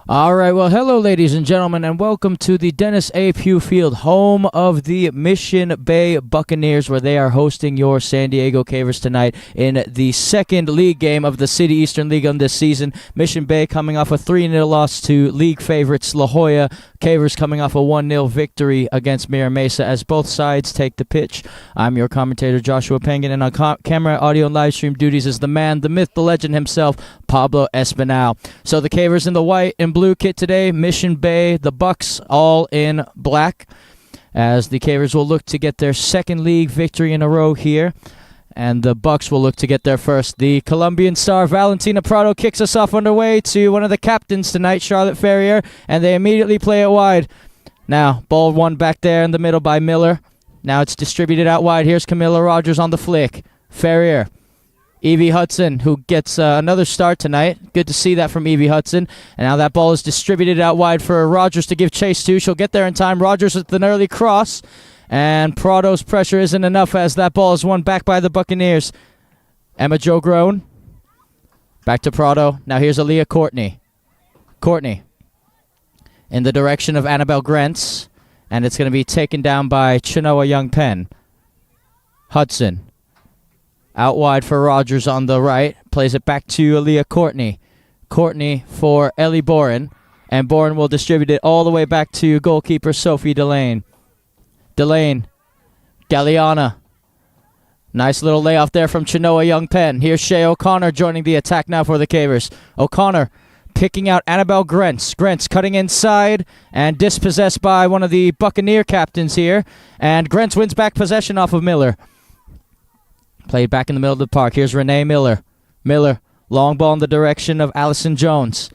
All right, well, hello, ladies and gentlemen, and welcome to the Dennis A. Pugh Field, home of the Mission Bay Buccaneers, where they are hosting your San Diego Cavers tonight in the second league game of the City Eastern League on this season. Mission Bay coming off a 3-0 loss to league favorites La Jolla. Cavers coming off a 1-0 victory against Mira Mesa as both sides take the pitch. I'm your commentator, Joshua Penguin, and on camera, audio, and live stream duties is the man, the myth, the legend himself, Pablo Espinal. So the Cavers in the white and blue kit today, Mission Bay, the Bucks all in black, as the Cavers will look to get their second league victory in a row here, and the Bucks will look to get their first. The Colombian star Valentina Prado kicks us off underway to one of the captains tonight, Charlotte Ferrier, and they immediately play it wide. Now, ball one back there in the middle by Miller. Now it's distributed out wide. Here's Camilla Rogers on the flick. Ferrier. Evie Hudson, who gets another start tonight. Good to see that from Evie Hudson. And now that ball is distributed out wide for Rogers to give chase to. She'll get there in time. Rogers with an early cross. And Prado's pressure isn't enough as that ball is won back by the Buccaneers. Emma Jo Groen. Back to Prado. Now here's Aaliyah Courtney. Courtney in the direction of Annabelle Grentz. And it's going to be taken down by Chenoa Young Penn. Hudson. Out wide for Rogers on the right. Plays it back to Aaliyah Courtney. Courtney for Ellie Boren. And Boren will distribute it all the way back to goalkeeper Sophie Delane. Delane. Galliana. Nice little layoff there from Chenoa Young Penn. Here's Shea O'Connor joining the attack now for the Cavers. O'Connor picking out Annabelle Grentz. Grentz cutting inside and dispossessed by one of the Buccaneer captains here. And Grentz wins back possession off of Miller. Played back in the middle of the park. Here's Renee Miller. Miller, long ball in the direction of Allison Jones.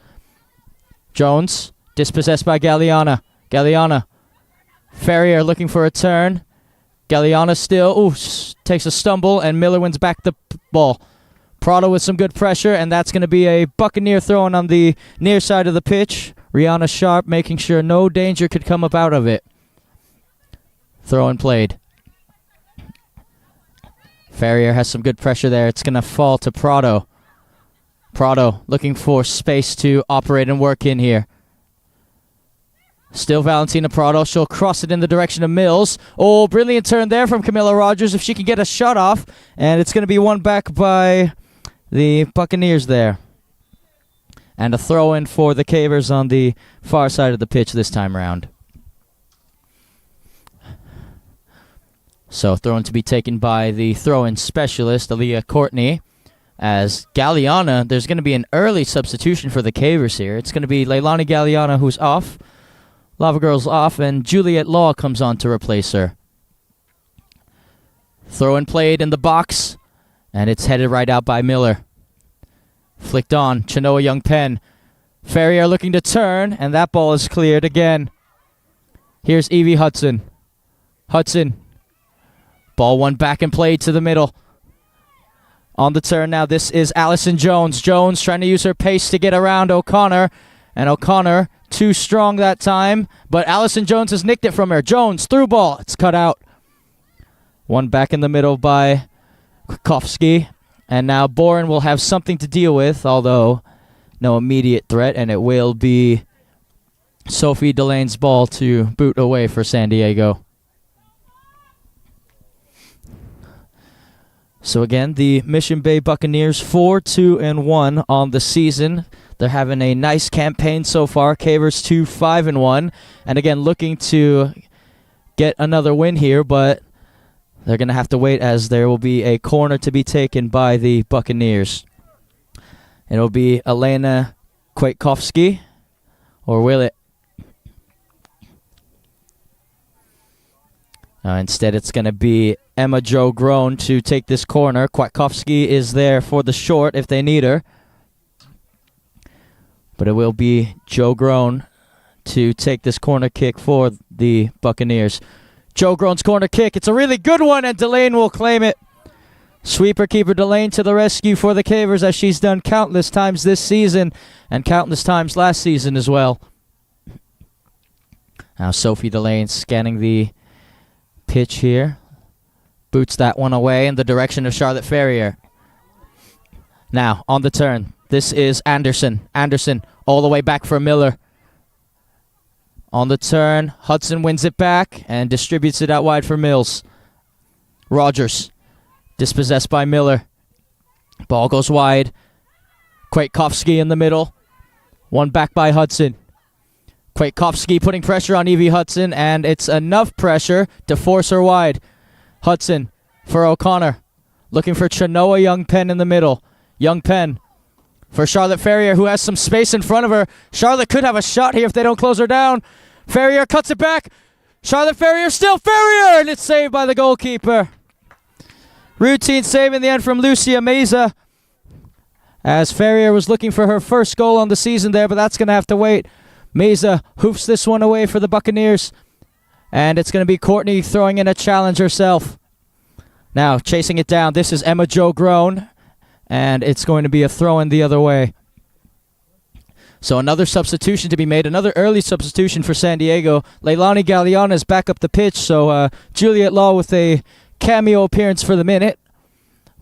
Jones, dispossessed by Galliana. Galliana. Ferrier looking for a turn. Galliana still, takes a stumble, and Miller wins back the ball. Prado with some good pressure, and that's going to be a Buccaneer throwing on the near side of the pitch. Rihanna Sharp making sure no danger could come up out of it. Throw and played. Ferrier has some good pressure there. It's going to fall to Prado. Prado looking for space to operate and work in here. Still Valentina Prado. She'll cross it in the direction of Mills. Oh, brilliant turn there from Camilla Rogers if she can get a shot off. And it's going to be won back by the Buccaneers there. And a throw-in for the Cavers on the far side of the pitch this time around. So throw-in to be taken by the throw-in specialist, Aaliyah Courtney. As Galliana, there's going to be an early substitution for the Cavers here. It's going to be Leilani Galliana, who's off. Lava Girl's off, and Juliet Law comes on to replace her. Throw-in played in the box, and it's headed right out by Miller. Flicked on, Chenoa Young Penn. Ferrier looking to turn, and that ball is cleared again. Here's Evie Hudson. Hudson. Ball one back and played to the middle. On the turn now, this is Allison Jones. Jones trying to use her pace to get around O'Connor. And O'Connor too strong that time. But Allison Jones has nicked it from her. Jones, through ball. It's cut out. One back in the middle by Kwiatkowski. And now Boren will have something to deal with, although no immediate threat. And it will be Sophie Delane's ball to boot away for San Diego. So again, the Mission Bay Buccaneers 4-2-1 on the season. They're having a nice campaign so far. Cavers 2-5-1, and again looking to get another win here, but they're going to have to wait as there will be a corner to be taken by the Buccaneers. It'll be Elena Kwiatkowski, or will it? Instead, it's going to be Emma Jo Groen to take this corner. Kwiatkowski is there for the short if they need her. But it will be Jo Groen to take this corner kick for the Buccaneers. Jo Groen's corner kick. It's a really good one, and Delane will claim it. Sweeper keeper Delane to the rescue for the Cavers, as she's done countless times this season and countless times last season as well. Now Sophie Delane scanning the pitch here. Boots that one away in the direction of Charlotte Ferrier. Now, on the turn. This is Anderson. Anderson all the way back for Miller. On the turn, Hudson wins it back and distributes it out wide for Mills. Rogers, dispossessed by Miller. Ball goes wide. Kwiatkowski in the middle. One back by Hudson. Kwiatkowski putting pressure on Evie Hudson, and it's enough pressure to force her wide. Hudson for O'Connor. Looking for Chenoa Young Penn in the middle. Young Penn for Charlotte Ferrier, who has some space in front of her. Charlotte could have a shot here if they don't close her down. Ferrier cuts it back. Charlotte Ferrier still Ferrier, and it's saved by the goalkeeper. Routine save in the end from Lucia Meza, as Ferrier was looking for her first goal on the season there, but that's going to have to wait. Meza hoofs this one away for the Buccaneers, and it's going to be Courtney throwing in a challenge herself. Now, chasing it down, this is Emma Jo Groan, and it's going to be a throw-in the other way. So another substitution to be made, another early substitution for San Diego. Leilani Galliana is back up the pitch, so Juliet Law with a cameo appearance for the minute.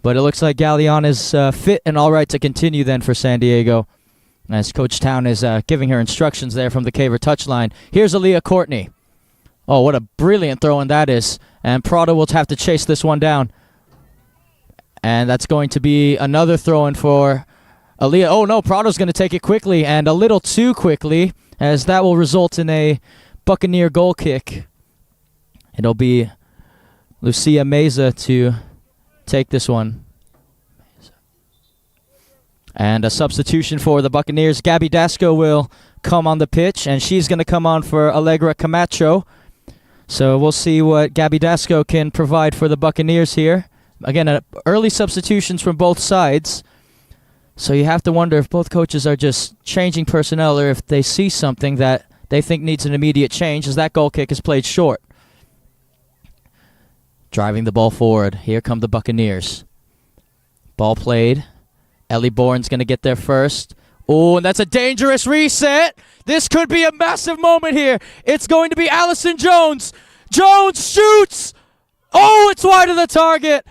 But it looks like Galliana is fit and all right to continue then for San Diego, as Coach Town is giving her instructions there from the Caver touchline. Here's Aaliyah Courtney. Oh, what a brilliant throw-in that is. And Prado will have to chase this one down. And that's going to be another throw-in for Aaliyah. Oh, no, Prado's going to take it quickly, and a little too quickly, as that will result in a Buccaneer goal kick. It'll be Lucia Meza to take this one. And a substitution for the Buccaneers. Gabby Dasco will come on the pitch, and she's going to come on for Allegra Camacho. So we'll see what Gabby Dasco can provide for the Buccaneers here. Again, early substitutions from both sides. So you have to wonder if both coaches are just changing personnel or if they see something that they think needs an immediate change, as that goal kick is played short. Driving the ball forward. Here come the Buccaneers. Ball played. Ellie Bourne's going to get there first. Oh, and that's a dangerous reset. This could be a massive moment here. It's going to be Allison Jones. Jones shoots. Oh, it's wide of the target.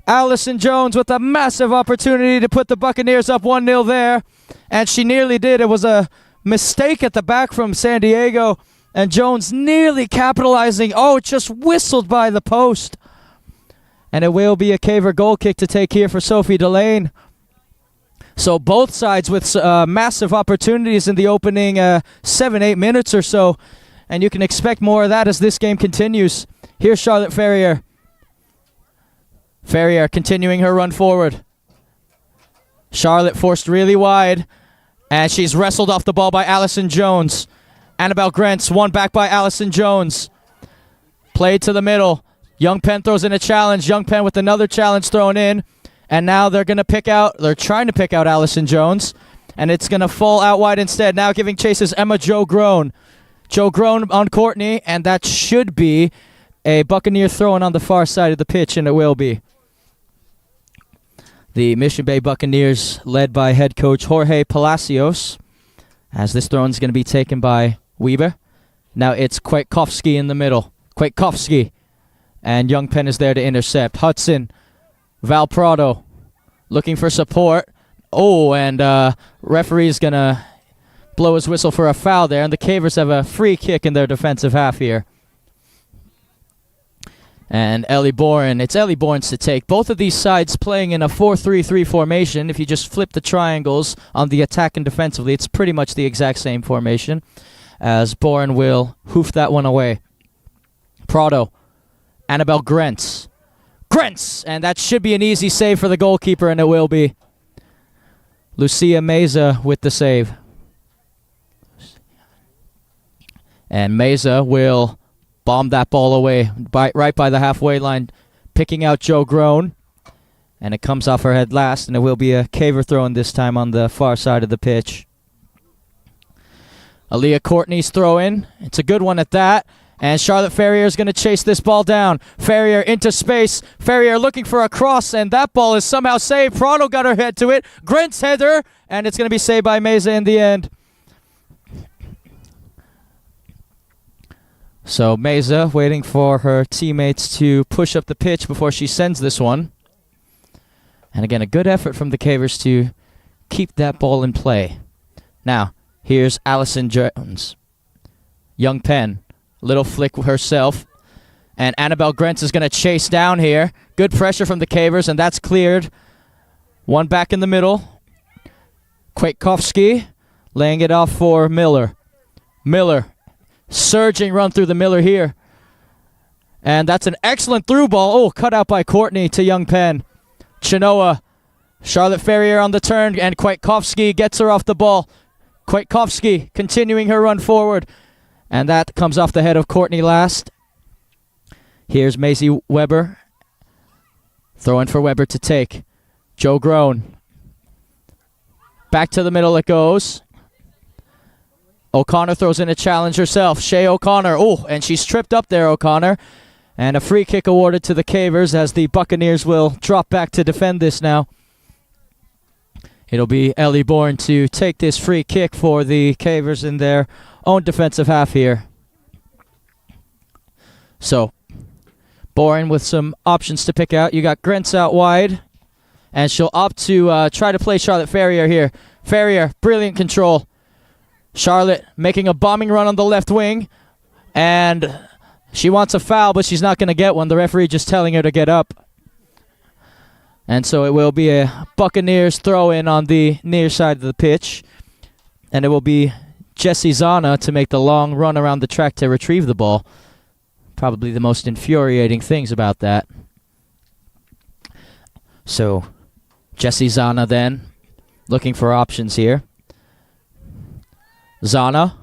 Allison Jones with a massive opportunity to put the Buccaneers up 1-0 there. And she nearly did. It was a mistake at the back from San Diego. And Jones nearly capitalizing. Oh, it just whistled by the post. And it will be a Caver goal kick to take here for Sophie Delane. So both sides with massive opportunities in the opening 7-8 minutes or so. And you can expect more of that as this game continues. Here's Charlotte Ferrier. Ferrier continuing her run forward. Charlotte forced really wide. And she's wrestled off the ball by Allison Jones. Annabelle Grentz, one back by Allison Jones. Played to the middle. Young Penn throws in a challenge. Young Penn with another challenge thrown in. And now they're trying to pick out Allison Jones. And it's going to fall out wide instead. Now giving chase is Emma Jo Groan. Jo Groan on Courtney, and that should be a Buccaneer throw-in on the far side of the pitch, and it will be. The Mission Bay Buccaneers, led by head coach Jorge Palacios, as this throw-in is going to be taken by Weber. Now it's Kwiatkowski in the middle. Kwiatkowski. And Young Penn is there to intercept. Hudson. Val Prado looking for support. Oh, and referee's going to blow his whistle for a foul there. And the Cavers have a free kick in their defensive half here. And Ellie Bourne, it's Ellie Bourne's to take. Both of these sides playing in a 4-3-3 formation. If you just flip the triangles on the attack and defensively, it's pretty much the exact same formation. As Bourne will hoof that one away. Prado. Annabelle Grentz. And that should be an easy save for the goalkeeper, and it will be. Lucia Meza with the save. And Meza will bomb that ball away right by the halfway line, picking out Jo Groan. And it comes off her head last, and it will be a Caver throw-in this time on the far side of the pitch. Aaliyah Courtney's throw-in. It's a good one at that. And Charlotte Ferrier is going to chase this ball down. Ferrier into space. Ferrier looking for a cross, and that ball is somehow saved. Prado got her head to it. Grent's header, and it's going to be saved by Meza in the end. So Meza waiting for her teammates to push up the pitch before she sends this one. And again, a good effort from the Cavers to keep that ball in play. Now, here's Allison Jones. Young Penn, little flick herself. And Annabelle Grentz is going to chase down here. Good pressure from the Cavers, and that's cleared. One back in the middle. Kwiatkowski laying it off for Miller. Miller, surging run through the Miller here. And that's an excellent through ball. Oh, cut out by Courtney to Young Penn. Chinoa, Charlotte Ferrier on the turn, and Kwiatkowski gets her off the ball. Kwiatkowski continuing her run forward. And that comes off the head of Courtney last. Here's Maisie Weber. Throw in for Weber to take. Joe Groan. Back to the middle it goes. O'Connor throws in a challenge herself. Shea O'Connor. Oh, and she's tripped up there, O'Connor. And a free kick awarded to the Cavers as the Buccaneers will drop back to defend this now. It'll be Ellie Bourne to take this free kick for the Cavers in their own defensive half here. So, Bourne with some options to pick out. You got Grentz out wide. And she'll opt to try to play Charlotte Ferrier here. Ferrier, brilliant control. Charlotte making a bombing run on the left wing. And she wants a foul, but she's not going to get one. The referee just telling her to get up. And so it will be a Buccaneers throw-in on the near side of the pitch. And it will be Jessie Zana to make the long run around the track to retrieve the ball. Probably the most infuriating things about that. So, Jessie Zana then, looking for options here. Zana.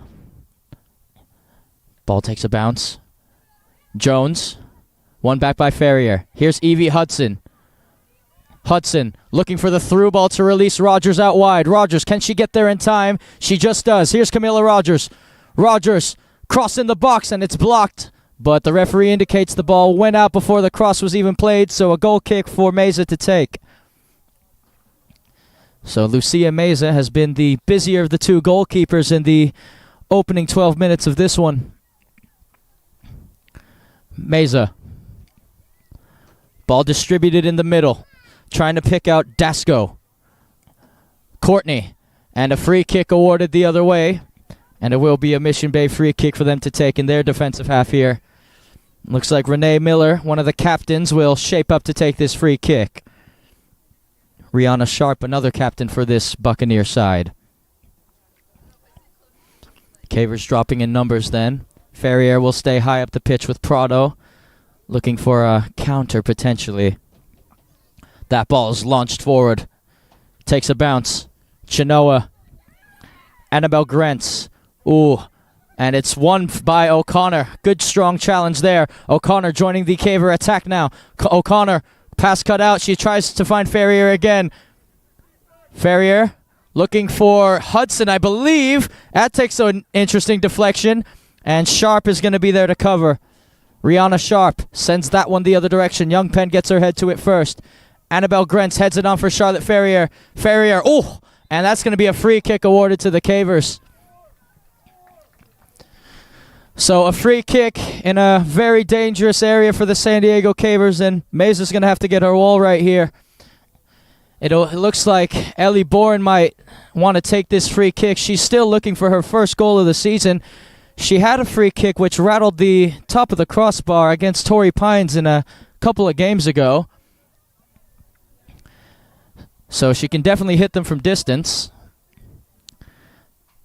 Ball takes a bounce. Jones. One back by Ferrier. Here's Evie Hudson. Hudson looking for the through ball to release Rogers out wide. Rogers, can she get there in time? She just does. Here's Camilla Rogers. Rogers crossing the box and it's blocked. But the referee indicates the ball went out before the cross was even played, so a goal kick for Meza to take. So Lucia Meza has been the busier of the two goalkeepers in the opening 12 minutes of this one. Meza. Ball distributed in the middle. Trying to pick out Dasco. Courtney. And a free kick awarded the other way. And it will be a Mission Bay free kick for them to take in their defensive half here. Looks like Renee Miller, one of the captains, will shape up to take this free kick. Rihanna Sharp, another captain for this Buccaneer side. Cavers dropping in numbers then. Ferrier will stay high up the pitch with Prado. Looking for a counter potentially. That ball is launched forward. Takes a bounce. Chinoa. Annabelle Grentz. Ooh. And it's won by O'Connor. Good strong challenge there. O'Connor joining the Caver attack now. O'Connor, pass cut out. She tries to find Ferrier again. Ferrier looking for Hudson, I believe. That takes an interesting deflection. And Sharp is going to be there to cover. Rihanna Sharp sends that one the other direction. Young Penn gets her head to it first. Annabelle Grentz heads it on for Charlotte Ferrier. Ferrier, oh! And that's going to be a free kick awarded to the Cavers. So a free kick in a very dangerous area for the San Diego Cavers, and Meza's going to have to get her wall right here. It looks like Ellie Bourne might want to take this free kick. She's still looking for her first goal of the season. She had a free kick which rattled the top of the crossbar against Torrey Pines in a couple of games ago. So she can definitely hit them from distance.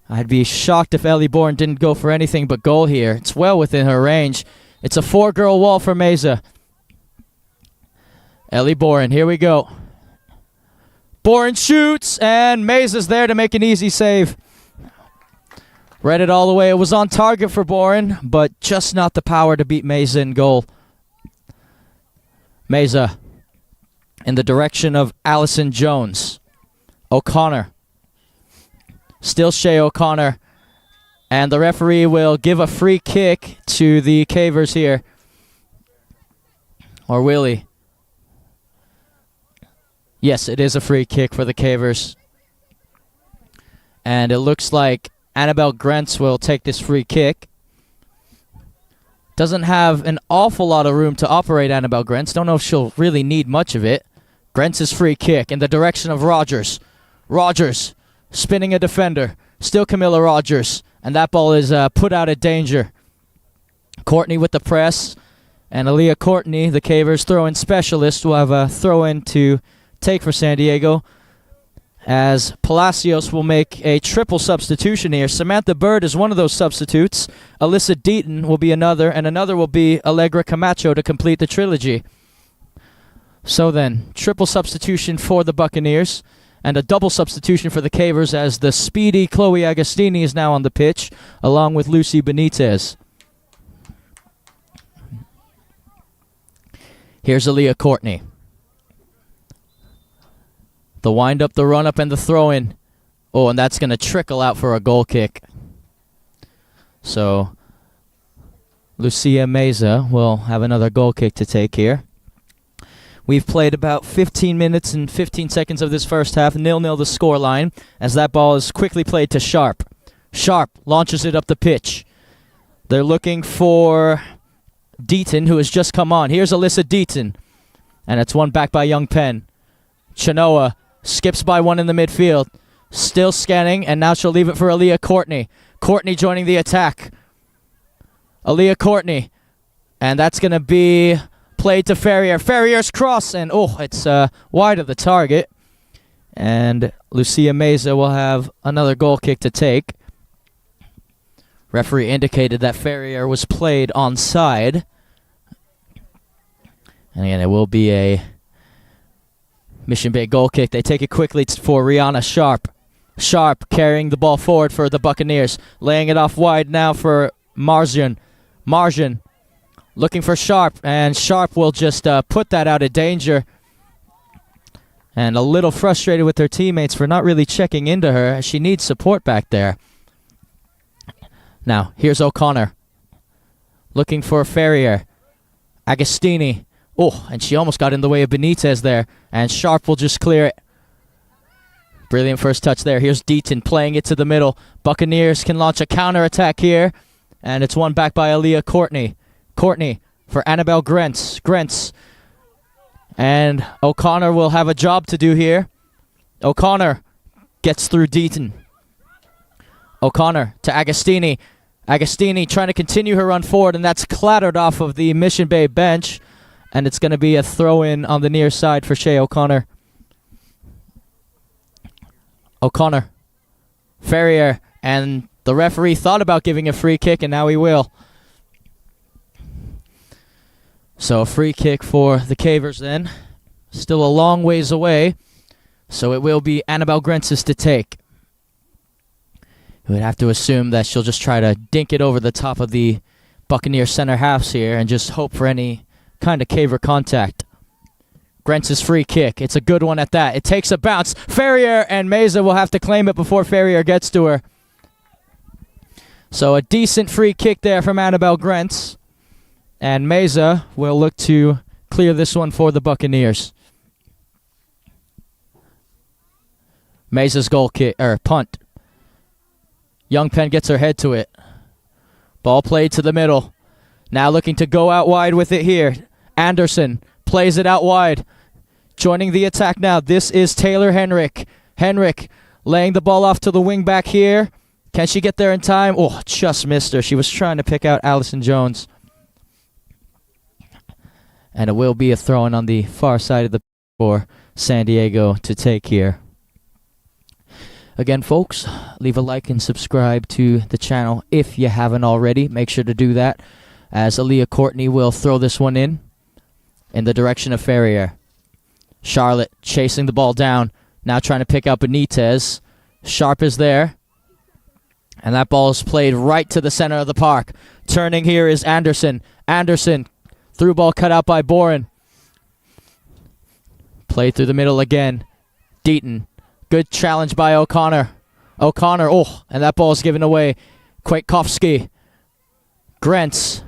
I'd be shocked if Ellie Bourne didn't go for anything but goal here. It's well within her range. It's a four-girl wall for Meza. Ellie Bourne, here we go. Bourne shoots, and Meza's there to make an easy save. Read it all the way. It was on target for Bourne, but just not the power to beat Meza in goal. Meza in the direction of Allison Jones. O'Connor. Still Shea O'Connor. And the referee will give a free kick to the Cavers here. Or will he? Yes, it is a free kick for the Cavers. And it looks like Annabelle Grentz will take this free kick. Doesn't have an awful lot of room to operate, Annabelle Grentz. Don't know if she'll really need much of it. Grentz's free kick in the direction of Rogers. Rogers spinning a defender. Still Camilla Rogers. And that ball is put out of danger. Courtney with the press. And Aaliyah Courtney, the Cavers throw-in specialist, will have a throw-in to take for San Diego, as Palacios will make a triple substitution here. Samantha Bird is one of those substitutes. Alyssa Deaton will be another, and another will be Allegra Camacho to complete the trilogy. So then, triple substitution for the Buccaneers, and a double substitution for the Cavers, as the speedy Chloe Agostini is now on the pitch, along with Lucy Benitez. Here's Aaliyah Courtney. The wind-up, the run-up, and the throw-in. Oh, and that's going to trickle out for a goal kick. So, Lucia Meza will have another goal kick to take here. We've played about 15 minutes and 15 seconds of this first half. 0-0 the scoreline, as that ball is quickly played to Sharp. Sharp launches it up the pitch. They're looking for Deaton, who has just come on. Here's Alyssa Deaton. And it's one back by Young Penn. Chenoa skips by one in the midfield. Still scanning, and now she'll leave it for Aaliyah Courtney. Courtney joining the attack. Aaliyah Courtney. And that's going to be played to Ferrier. Ferrier's cross, and it's wide of the target. And Lucia Meza will have another goal kick to take. Referee indicated that Ferrier was played onside. And again, it will be a Mission Bay goal kick. They take it quickly for Rihanna Sharp. Sharp carrying the ball forward for the Buccaneers. Laying it off wide now for Marjan. Marjan looking for Sharp, and Sharp will just put that out of danger. And a little frustrated with her teammates for not really checking into her. She needs support back there. Now, here's O'Connor. Looking for Ferrier. Agostini. Oh, and she almost got in the way of Benitez there. And Sharp will just clear it. Brilliant first touch there. Here's Deaton playing it to the middle. Buccaneers can launch a counterattack here. And it's won back by Aaliyah Courtney. Courtney for Annabelle Grentz. Grentz. And O'Connor will have a job to do here. O'Connor gets through Deaton. O'Connor to Agostini. Agostini trying to continue her run forward, and that's clattered off of the Mission Bay bench. And it's going to be a throw-in on the near side for Shea O'Connor. O'Connor. Ferrier. And the referee thought about giving a free kick, and now he will. So a free kick for the Cavers then. Still a long ways away. So it will be Annabelle Grentz's to take. You would have to assume that she'll just try to dink it over the top of the Buccaneer center halves here and just hope for any kind of Caver contact. Grentz's free kick. It's a good one at that. It takes a bounce. Ferrier and Meza will have to claim it before Ferrier gets to her. So a decent free kick there from Annabelle Grentz. And Meza will look to clear this one for the Buccaneers. Meza's goal kick, punt. Young Penn gets her head to it. Ball played to the middle. Now looking to go out wide with it here. Anderson plays it out wide. Joining the attack now. This is Taylor Henrik. Henrik laying the ball off to the wing back here. Can she get there in time? Oh, just missed her. She was trying to pick out Allison Jones. And it will be a throw-in on the far side of the for San Diego to take here. Again, folks, leave a like and subscribe to the channel if you haven't already. Make sure to do that, as Aaliyah Courtney will throw this one in the direction of Ferrier. Charlotte chasing the ball down, now trying to pick out Benitez. Sharp is there, and that ball is played right to the center of the park. Turning here is Anderson. Anderson, through ball cut out by Boren. Played through the middle again. Deaton. Good challenge by O'Connor. O'Connor, and that ball is given away. Kwiatkowski. Grentz.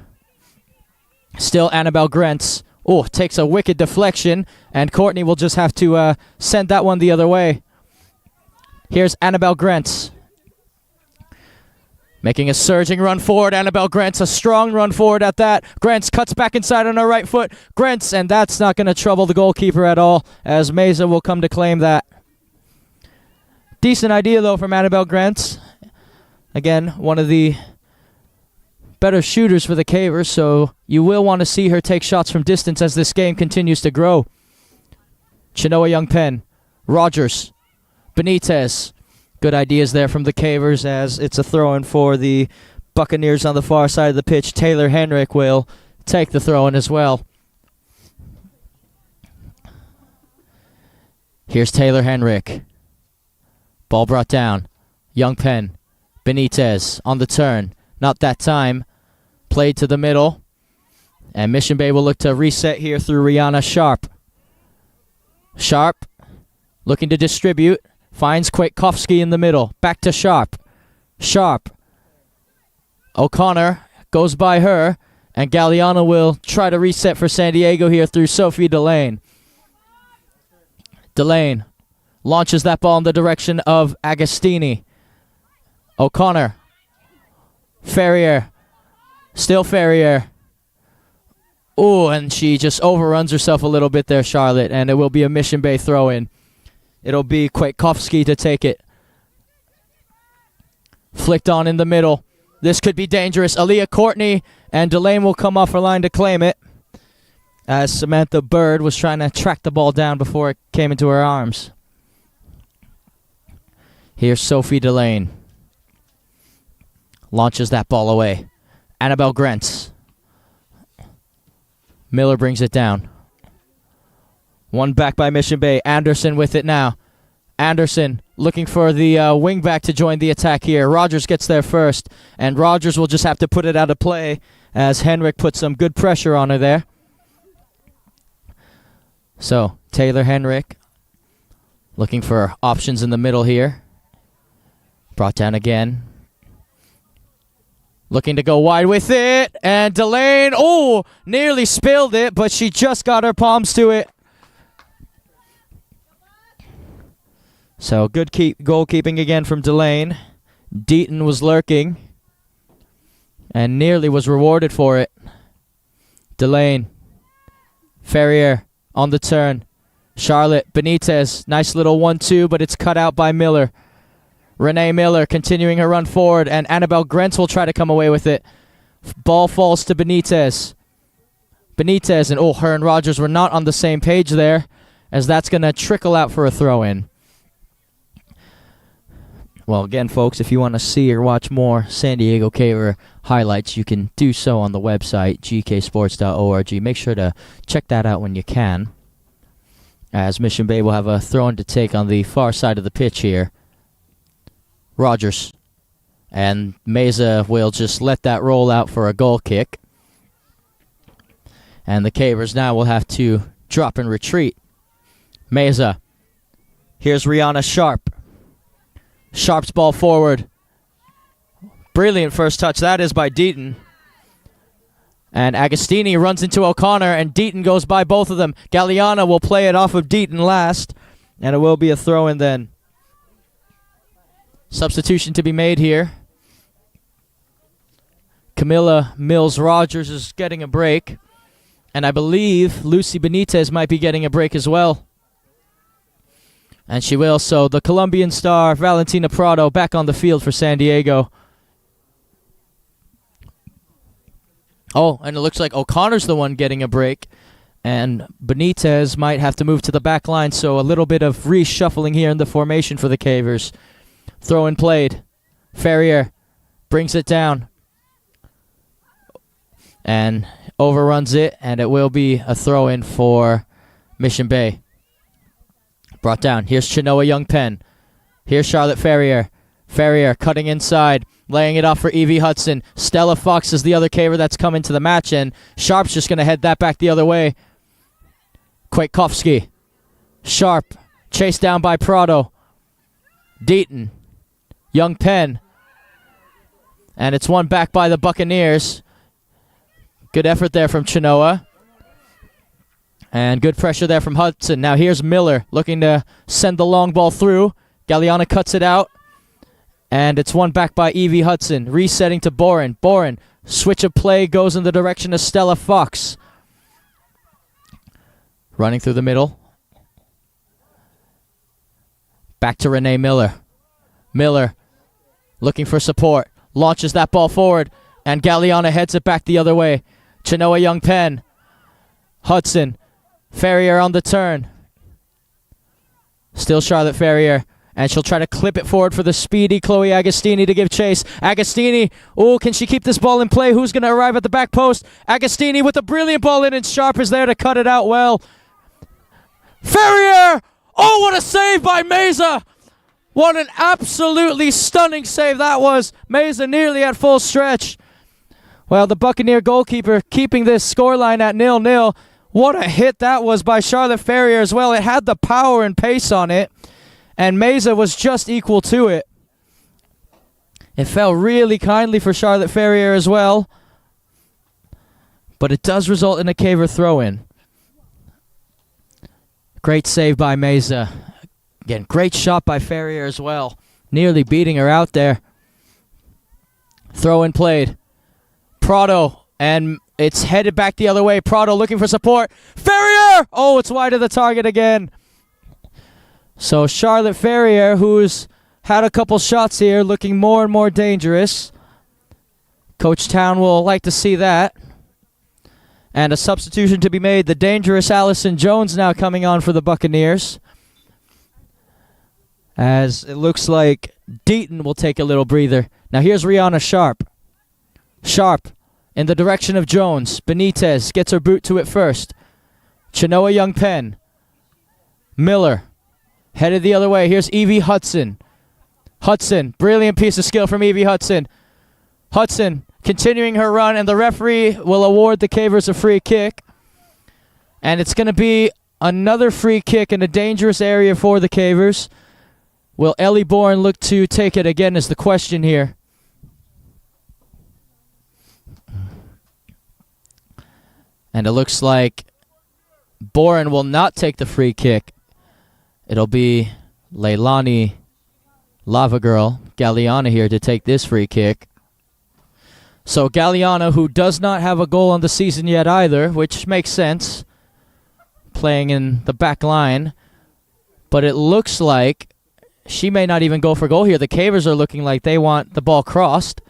Still Annabelle Grentz. Takes a wicked deflection, and Courtney will just have to send that one the other way. Here's Annabelle Grentz. Making a surging run forward. Annabelle Grentz, a strong run forward at that. Grentz cuts back inside on her right foot. Grentz, and that's not going to trouble the goalkeeper at all, as Meza will come to claim that. Decent idea, though, from Annabelle Grant. Again, one of the better shooters for the Cavers, so you will want to see her take shots from distance as this game continues to grow. Chinoa Young-Pen, Rogers, Benitez. Good ideas there from the Cavers as it's a throw-in for the Buccaneers on the far side of the pitch. Taylor Henrik will take the throw-in as well. Here's Taylor Henrik. Ball brought down. Young-Pen, Benitez on the turn. Not that time. Played to the middle. And Mission Bay will look to reset here through Rihanna Sharp. Sharp looking to distribute. Finds Kwiatkowski in the middle. Back to Sharp. Sharp. O'Connor goes by her. And Galliano will try to reset for San Diego here through Sophie Delane. Delane launches that ball in the direction of Agostini. O'Connor. Ferrier. Still Ferrier. Oh, and she just overruns herself a little bit there, Charlotte. And it will be a Mission Bay throw-in. It'll be Kwiatkowski to take it. Flicked on in the middle. This could be dangerous. Aaliyah Courtney and Delane will come off her line to claim it, as Samantha Bird was trying to track the ball down before it came into her arms. Here's Sophie Delane. Launches that ball away. Annabelle Grentz. Miller brings it down. One back by Mission Bay. Anderson with it now. Anderson looking for the wing back to join the attack here. Rogers gets there first, and Rogers will just have to put it out of play as Henrik puts some good pressure on her there. So, Taylor Henrik looking for options in the middle here. Brought down again. Looking to go wide with it, and Delane, nearly spilled it, but she just got her palms to it. So good goalkeeping again from Delane. Deaton was lurking and nearly was rewarded for it. Delane. Ferrier on the turn. Charlotte Benitez. Nice little 1-2, but it's cut out by Miller. Renee Miller continuing her run forward, and Annabelle Grentz will try to come away with it. Ball falls to Benitez. Benitez, and her and Rogers were not on the same page there, as that's going to trickle out for a throw-in. Well, again, folks, if you want to see or watch more San Diego Caver highlights, you can do so on the website, gksports.org. Make sure to check that out when you can, as Mission Bay will have a throw-in to take on the far side of the pitch here. Rogers. And Meza will just let that roll out for a goal kick. And the Cavers now will have to drop and retreat. Meza. Here's Rihanna Sharp. Sharp's ball forward. Brilliant first touch. That is by Deaton. And Agostini runs into O'Connor, and Deaton goes by both of them. Galliano will play it off of Deaton last, and it will be a throw-in then. Substitution to be made here. Camilla Mills-Rogers is getting a break, and I believe Lucy Benitez might be getting a break as well. And she will, so the Colombian star, Valentina Prado, back on the field for San Diego. And it looks like O'Connor's the one getting a break. And Benitez might have to move to the back line, so a little bit of reshuffling here in the formation for the Cavers. Throw-in played. Ferrier brings it down. And overruns it, and it will be a throw-in for Mission Bay. Brought down. Here's Chinoa Young-Pen. Here's Charlotte Ferrier. Ferrier cutting inside, laying it off for Evie Hudson. Stella Fox is the other caver that's come into the match, and Sharp's just going to head that back the other way. Kwiatkowski. Sharp. Chased down by Prado. Deaton. Young-Pen. And it's won back by the Buccaneers. Good effort there from Chinoa. And good pressure there from Hudson. Now here's Miller looking to send the long ball through. Galliana cuts it out. And it's won back by Evie Hudson. Resetting to Boren. Boren, switch of play goes in the direction of Stella Fox. Running through the middle. Back to Renee Miller. Miller looking for support. Launches that ball forward. And Galliana heads it back the other way. Chenoa Young Penn. Hudson. Ferrier on the turn. Still Charlotte Ferrier. And she'll try to clip it forward for the speedy Chloe Agostini to give chase. Agostini. Oh, can she keep this ball in play? Who's going to arrive at the back post? Agostini with a brilliant ball in, and Sharp is there to cut it out well. Ferrier! Oh, what a save by Meza! What an absolutely stunning save that was. Meza nearly at full stretch. Well, the Buccaneer goalkeeper keeping this scoreline at 0-0. What a hit that was by Charlotte Ferrier as well. It had the power and pace on it, and Meza was just equal to it. It fell really kindly for Charlotte Ferrier as well, but it does result in a Caver throw-in. Great save by Meza. Again, great shot by Ferrier as well. Nearly beating her out there. Throw-in played. Prado, and it's headed back the other way. Prado looking for support. Ferrier! Oh, it's wide of the target again. So Charlotte Ferrier, who's had a couple shots here, looking more and more dangerous. Coach Town will like to see that. And a substitution to be made. The dangerous Allison Jones now coming on for the Buccaneers. As it looks like Deaton will take a little breather. Now here's Rihanna Sharp. Sharp in the direction of Jones. Benitez gets her boot to it first. Chenoa Young Penn. Miller headed the other way. Here's Evie Hudson. Hudson, brilliant piece of skill from Evie Hudson. Hudson continuing her run, and the referee will award the Cavers a free kick. And it's going to be another free kick in a dangerous area for the Cavers. Will Ellie Bourne look to take it again is the question here. And it looks like Bourne will not take the free kick. It'll be Leilani Lava Girl Galliana here to take this free kick. So Galliana, who does not have a goal on the season yet either, which makes sense, playing in the back line. But it looks like she may not even go for goal here. The Cavers are looking like they want the ball crossed.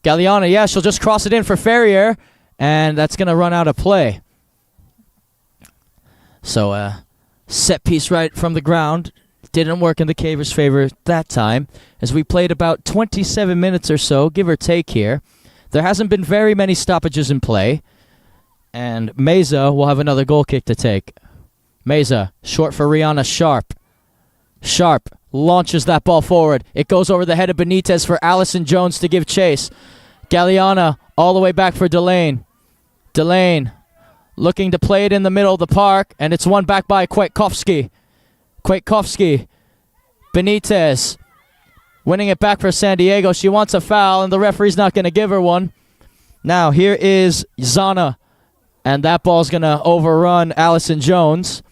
Galliana, yeah, she'll just cross it in for Ferrier, and that's going to run out of play. So set piece right from the ground. Didn't work in the Cavers' favor that time, as we played about 27 minutes or so, give or take here. There hasn't been very many stoppages in play, and Meza will have another goal kick to take. Meza, short for Rihanna Sharp. Sharp launches that ball forward. It goes over the head of Benitez for Allison Jones to give chase. Galliana all the way back for Delane. Delane looking to play it in the middle of the park, and it's won back by Kwiatkowski. Kwiatkowski. Benitez winning it back for San Diego. She wants a foul, and the referee's not going to give her one. Now, here is Zana, and that ball's going to overrun Allison Jones.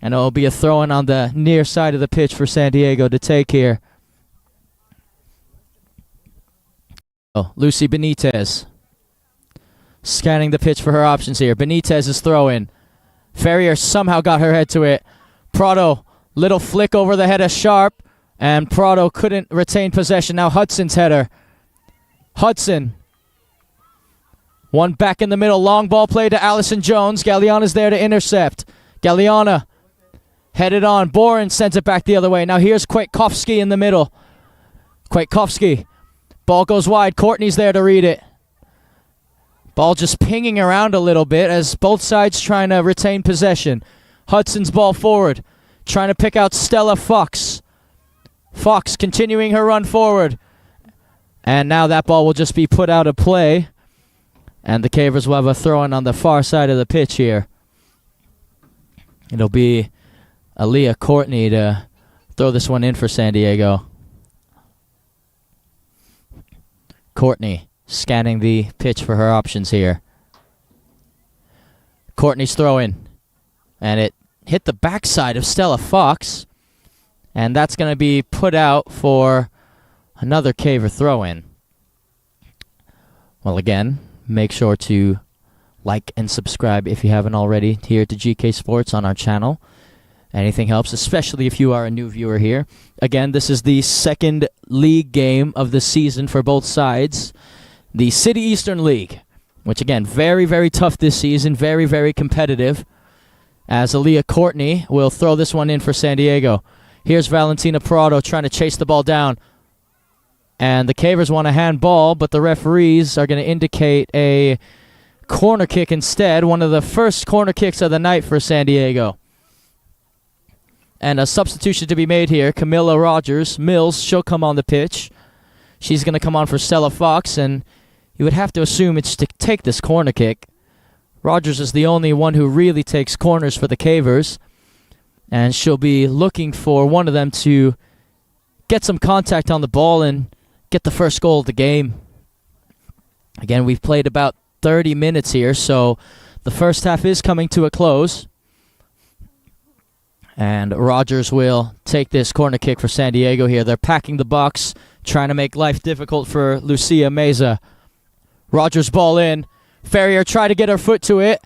And it'll be a throw-in on the near side of the pitch for San Diego to take here. Oh, Lucy Benitez scanning the pitch for her options here. Benitez is throw-in. Ferrier somehow got her head to it. Prado, little flick over the head of Sharp, and Prado couldn't retain possession. Now Hudson's header. Hudson. One back in the middle. Long ball play to Allison Jones. Galliana's there to intercept. Galliana headed on. Boren sends it back the other way. Now here's Kwiatkowski in the middle. Kwiatkowski. Ball goes wide. Courtney's there to read it. Ball just pinging around a little bit as both sides trying to retain possession. Hudson's ball forward. Trying to pick out Stella Fox. Fox continuing her run forward. And now that ball will just be put out of play. And the Cavers will have a throw-in on the far side of the pitch here. It'll be Aaliyah Courtney to throw this one in for San Diego. Courtney scanning the pitch for her options here. Courtney's throw-in. And it hit the backside of Stella Fox. And that's going to be put out for another Caver throw-in. Well, again, make sure to like and subscribe if you haven't already here to GK Sports on our channel. Anything helps, especially if you are a new viewer here. Again, this is the second league game of the season for both sides. The City Eastern League, which again, very, very tough this season. Very, very competitive. As Aaliyah Courtney will throw this one in for San Diego. Here's Valentina Prado trying to chase the ball down. And the Cavers want a handball, but the referees are going to indicate a corner kick instead. One of the first corner kicks of the night for San Diego. And a substitution to be made here. Camilla Mills, she'll come on the pitch. She's going to come on for Stella Fox, and you would have to assume it's to take this corner kick. Rogers is the only one who really takes corners for the Cavers, and she'll be looking for one of them to get some contact on the ball and get the first goal of the game. Again, we've played about 30 minutes here, so the first half is coming to a close. And Rogers will take this corner kick for San Diego here. They're packing the box, trying to make life difficult for Lucia Meza. Rogers ball in. Ferrier tried to get her foot to it,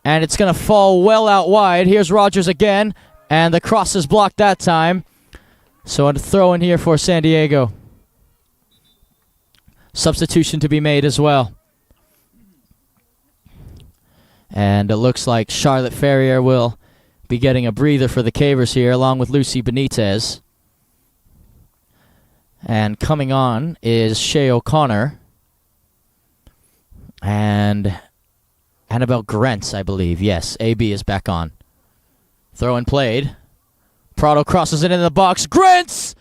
and it's going to fall well out wide. Here's Rogers again, and the cross is blocked that time. So a throw in here for San Diego. Substitution to be made as well. And it looks like Charlotte Ferrier will be getting a breather for the Cavers here, along with Lucy Benitez. And coming on is Shea O'Connor. And Annabelle Grentz, I believe. Yes, AB is back on. Throw and played. Prado crosses it into the box. Grentz!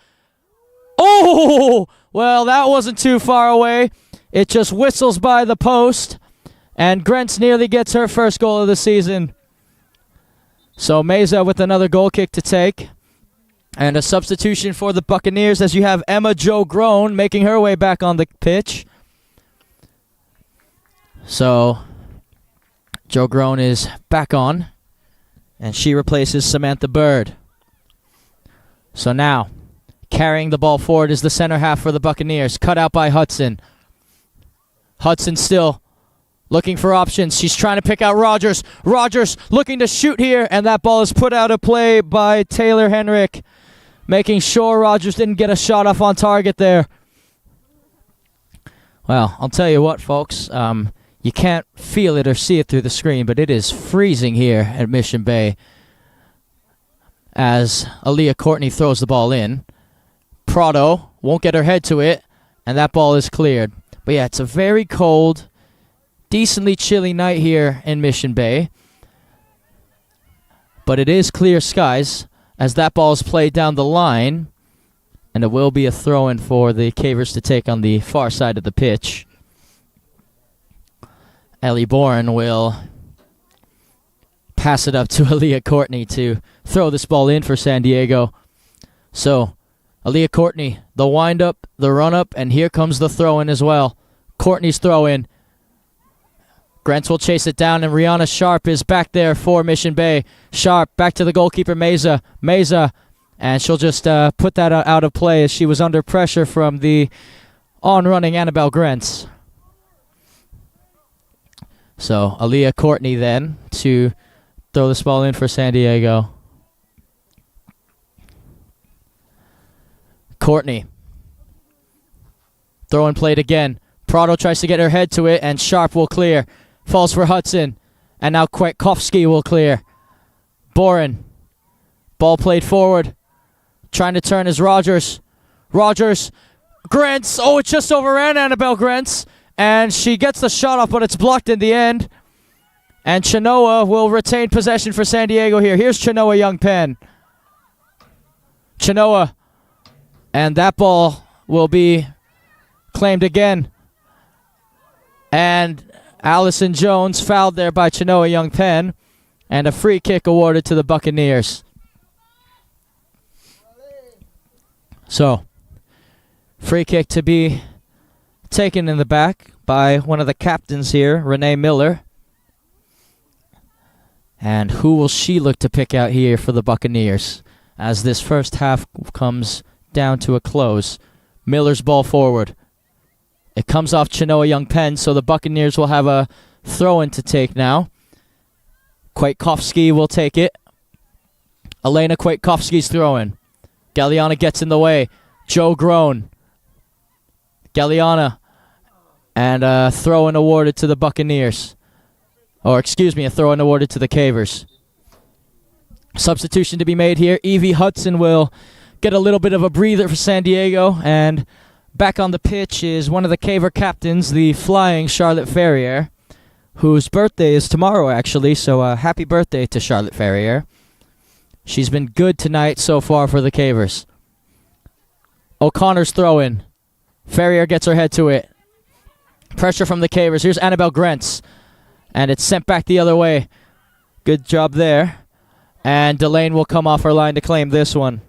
Oh! Well, that wasn't too far away. It just whistles by the post. And Grentz nearly gets her first goal of the season. So Meza with another goal kick to take. And a substitution for the Buccaneers as you have Emma Jo Groen making her way back on the pitch. So Jo Groen is back on. And she replaces Samantha Bird. So now, carrying the ball forward is the center half for the Buccaneers. Cut out by Hudson. Hudson still looking for options. She's trying to pick out Rogers. Rogers looking to shoot here, and that ball is put out of play by Taylor Henrik, making sure Rogers didn't get a shot off on target there. Well, I'll tell you what, folks. You can't feel it or see it through the screen, but it is freezing here at Mission Bay as Aaliyah Courtney throws the ball in. Prado won't get her head to it, and that ball is cleared. But yeah, it's a very cold, decently chilly night here in Mission Bay. But it is clear skies as that ball is played down the line. And it will be a throw-in for the Cavers to take on the far side of the pitch. Ellie Bourne will pass it up to Aaliyah Courtney to throw this ball in for San Diego. So, Aaliyah Courtney, the wind-up, the run-up, and here comes the throw-in as well. Courtney's throw-in. Grants will chase it down, and Rihanna Sharp is back there for Mission Bay. Sharp back to the goalkeeper, Meza. Meza, and she'll just put that out of play as she was under pressure from the on-running Annabelle Grants. So, Aaliyah Courtney then to throw this ball in for San Diego. Courtney. Throw and played again. Prado tries to get her head to it, and Sharp will clear. Falls for Hudson. And now Kwiatkowski will clear. Boren. Ball played forward. Trying to turn is Rogers. Rogers. Grants. Oh, it just overran Annabelle Grants. And she gets the shot off, but it's blocked in the end. And Chenoa will retain possession for San Diego here. Here's Chenoa Young Penn. Chenoa. And that ball will be claimed again. And Allison Jones fouled there by Chenoa Young Penn. And a free kick awarded to the Buccaneers. So, free kick to be taken in the back by one of the captains here, Renee Miller. And who will she look to pick out here for the Buccaneers as this first half comes down to a close? Miller's ball forward. It comes off Chenoa Young Penn, so the Buccaneers will have a throw-in to take now. Kwiatkowski will take it. Elena Kwiatkowski's throwing. Galeana gets in the way. Joe Groen. Galeana. And a throw-in awarded to the Buccaneers. Or, excuse me, a throw-in awarded to the Cavers. Substitution to be made here. Evie Hudson will get a little bit of a breather for San Diego. And back on the pitch is one of the Caver captains, the flying Charlotte Ferrier, whose birthday is tomorrow, actually. So happy birthday to Charlotte Ferrier. She's been good tonight so far for the Cavers. O'Connor's throw-in. Ferrier gets her head to it. Pressure from the Cavers. Here's Annabelle Grentz. And it's sent back the other way. Good job there. And Delane will come off her line to claim this one.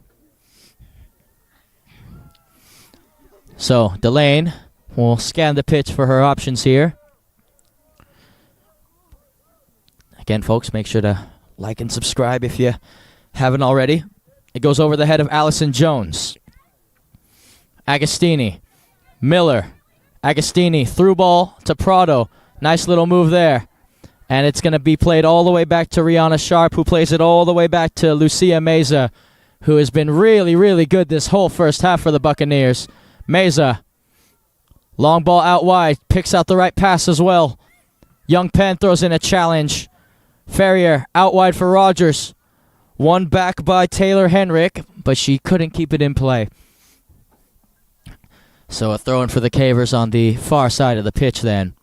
So Delane will scan the pitch for her options here. Again, folks, make sure to like and subscribe if you haven't already. It goes over the head of Allison Jones. Agostini. Miller. Agostini. Through ball to Prado. Nice little move there. And it's going to be played all the way back to Rihanna Sharp, who plays it all the way back to Lucia Meza, who has been really, really good this whole first half for the Buccaneers. Meza. Long ball out wide. Picks out the right pass as well. Young Penn throws in a challenge. Ferrier out wide for Rogers. One back by Taylor Henrik, but she couldn't keep it in play. So a throw-in for the Cavers on the far side of the pitch then.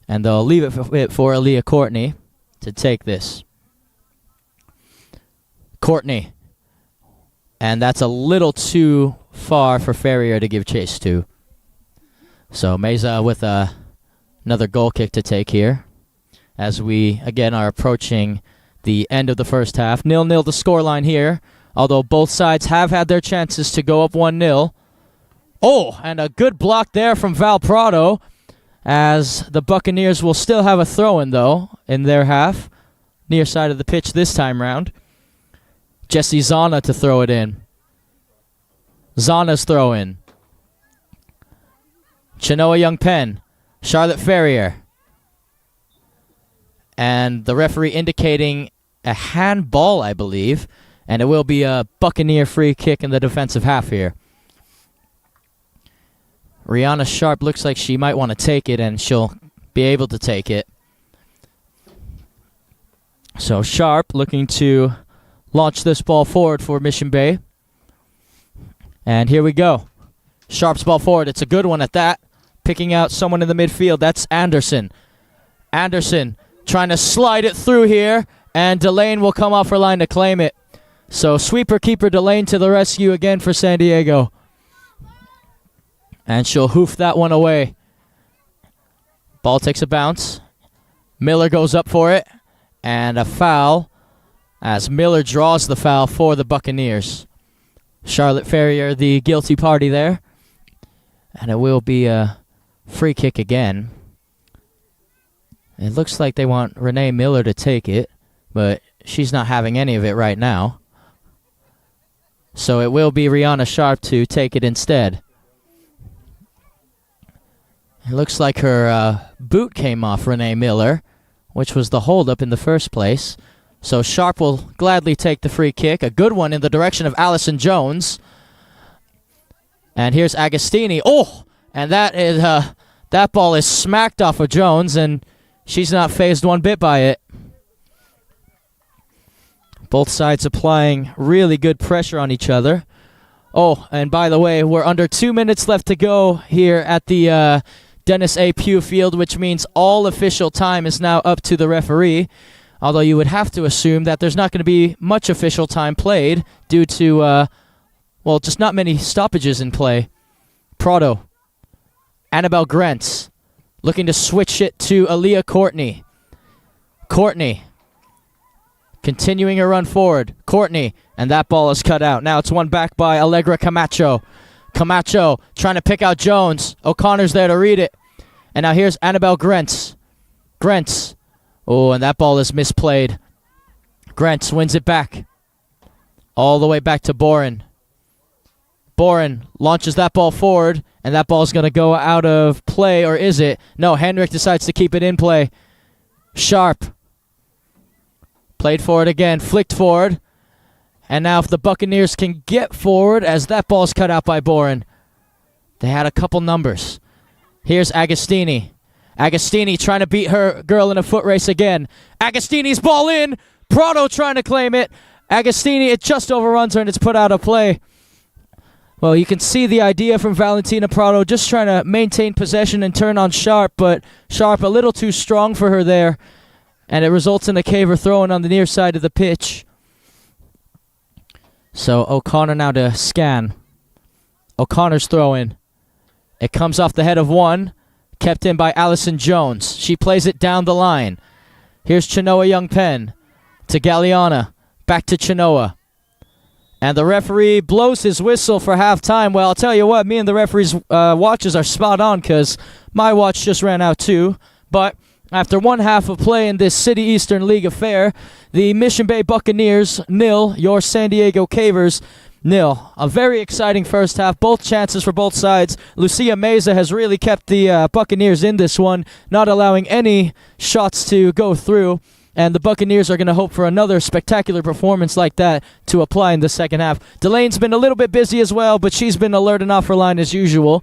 And they'll leave it for Aaliyah Courtney to take this. Courtney. And that's a little too far for Ferrier to give chase to. So Meza with another goal kick to take here. As we, again, are approaching the end of the first half. 0-0 the scoreline here. Although both sides have had their chances to go up 1-0. Oh, and a good block there from Val Prado. As the Buccaneers will still have a throw-in, though, in their half. Near side of the pitch this time round. Jesse Zana to throw it in. Zana's throw-in. Chenoa Young Penn. Charlotte Ferrier. And the referee indicating a handball, I believe. And it will be a Buccaneer free kick in the defensive half here. Rihanna Sharp looks like she might want to take it, and she'll be able to take it. So Sharp looking to launch this ball forward for Mission Bay. And here we go. Sharp's ball forward. It's a good one at that. Picking out someone in the midfield. That's Anderson. Anderson trying to slide it through here, and Delane will come off her line to claim it. So sweeper keeper Delane to the rescue again for San Diego. And she'll hoof that one away. Ball takes a bounce. Miller goes up for it. And a foul as Miller draws the foul for the Buccaneers. Charlotte Ferrier, the guilty party there. And it will be a free kick again. It looks like they want Renee Miller to take it, but she's not having any of it right now. So it will be Rihanna Sharp to take it instead. It looks like her boot came off Renee Miller, which was the holdup in the first place. So Sharp will gladly take the free kick. A good one in the direction of Allison Jones. And here's Agostini. Oh! And that is that ball is smacked off of Jones, and she's not fazed one bit by it. Both sides applying really good pressure on each other. Oh, and by the way, we're under 2 minutes left to go here at the Dennis A. Pugh Field, which means all official time is now up to the referee. Although you would have to assume that there's not going to be much official time played due to, just not many stoppages in play. Prado. Annabelle Grentz looking to switch it to Aaliyah Courtney. Courtney continuing her run forward. Courtney, and that ball is cut out. Now it's one back by Allegra Camacho. Camacho trying to pick out Jones. O'Connor's there to read it. And now here's Annabelle Grentz. Grentz. Oh, and that ball is misplayed. Grentz wins it back. All the way back to Boren. Boren launches that ball forward, and that ball's going to go out of play, or is it? No, Henrik decides to keep it in play. Sharp. Played forward again, flicked forward. And now if the Buccaneers can get forward, as that ball's cut out by Boren. They had a couple numbers. Here's Agostini. Agostini trying to beat her girl in a foot race again. Agostini's ball in. Prado trying to claim it. Agostini, it just overruns her and it's put out of play. Well, you can see the idea from Valentina Prado, just trying to maintain possession and turn on Sharp, but Sharp a little too strong for her there, and it results in a caver throwing on the near side of the pitch. So O'Connor now to scan. O'Connor's throw in. It comes off the head of one, kept in by Allison Jones. She plays it down the line. Here's Chenoa Young-Penn to Galliana, back to Chenoa. And the referee blows his whistle for halftime. Well, I'll tell you what, me and the referee's watches are spot on because my watch just ran out too. But after one half of play in this City Eastern League affair, the Mission Bay Buccaneers 0, your San Diego Cavers 0. A very exciting first half. Both chances for both sides. Lucia Meza has really kept the Buccaneers in this one, not allowing any shots to go through. And the Buccaneers are going to hope for another spectacular performance like that to apply in the second half. Delane's been a little bit busy as well, but she's been alert and off her line as usual.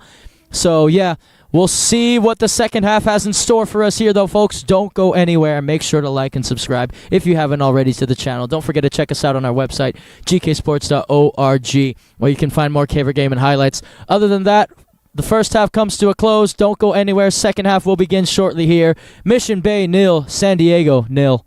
So, yeah, we'll see what the second half has in store for us here, though, folks. Don't go anywhere. Make sure to like and subscribe if you haven't already to the channel. Don't forget to check us out on our website, gksports.org, where you can find more Caver Game and highlights. Other than that, the first half comes to a close. Don't go anywhere. Second half will begin shortly here. Mission Bay 0, San Diego 0.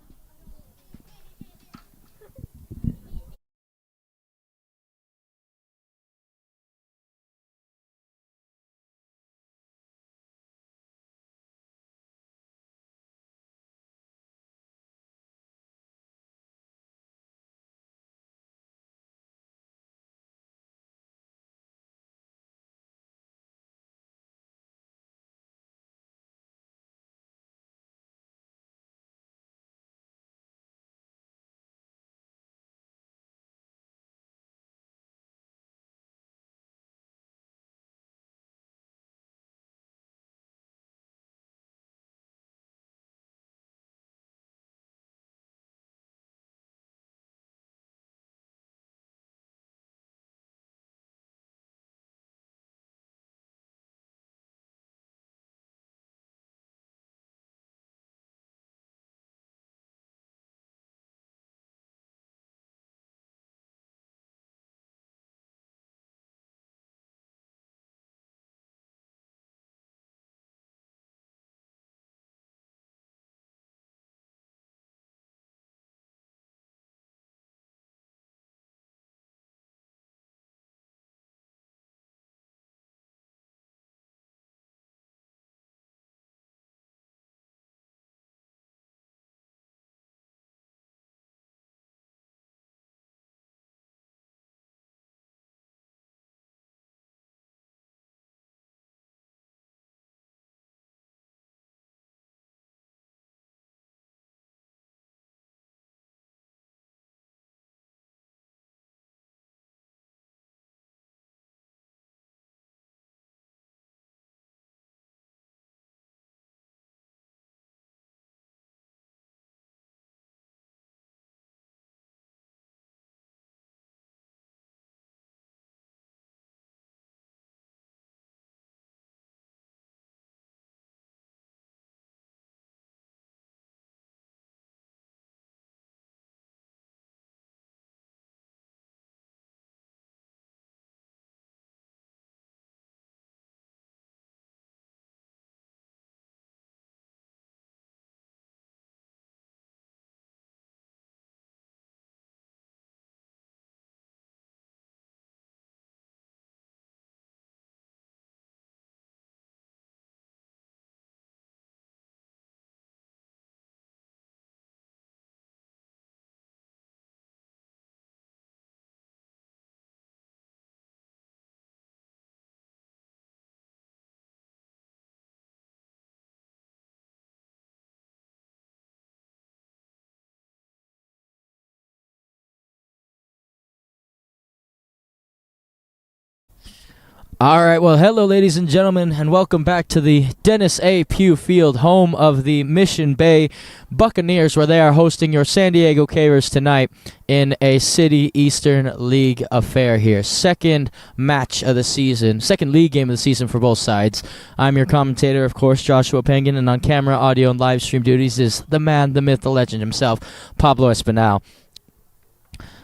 All right, well, hello, ladies and gentlemen, and welcome back to the Dennis A. Pugh Field, home of the Mission Bay Buccaneers, where they are hosting your San Diego Cavers tonight in a City Eastern League affair here. Second match of the season, second league game of the season for both sides. I'm your commentator, of course, Joshua Penguin, and on camera, audio, and live stream duties is the man, the myth, the legend himself, Pablo Espinal.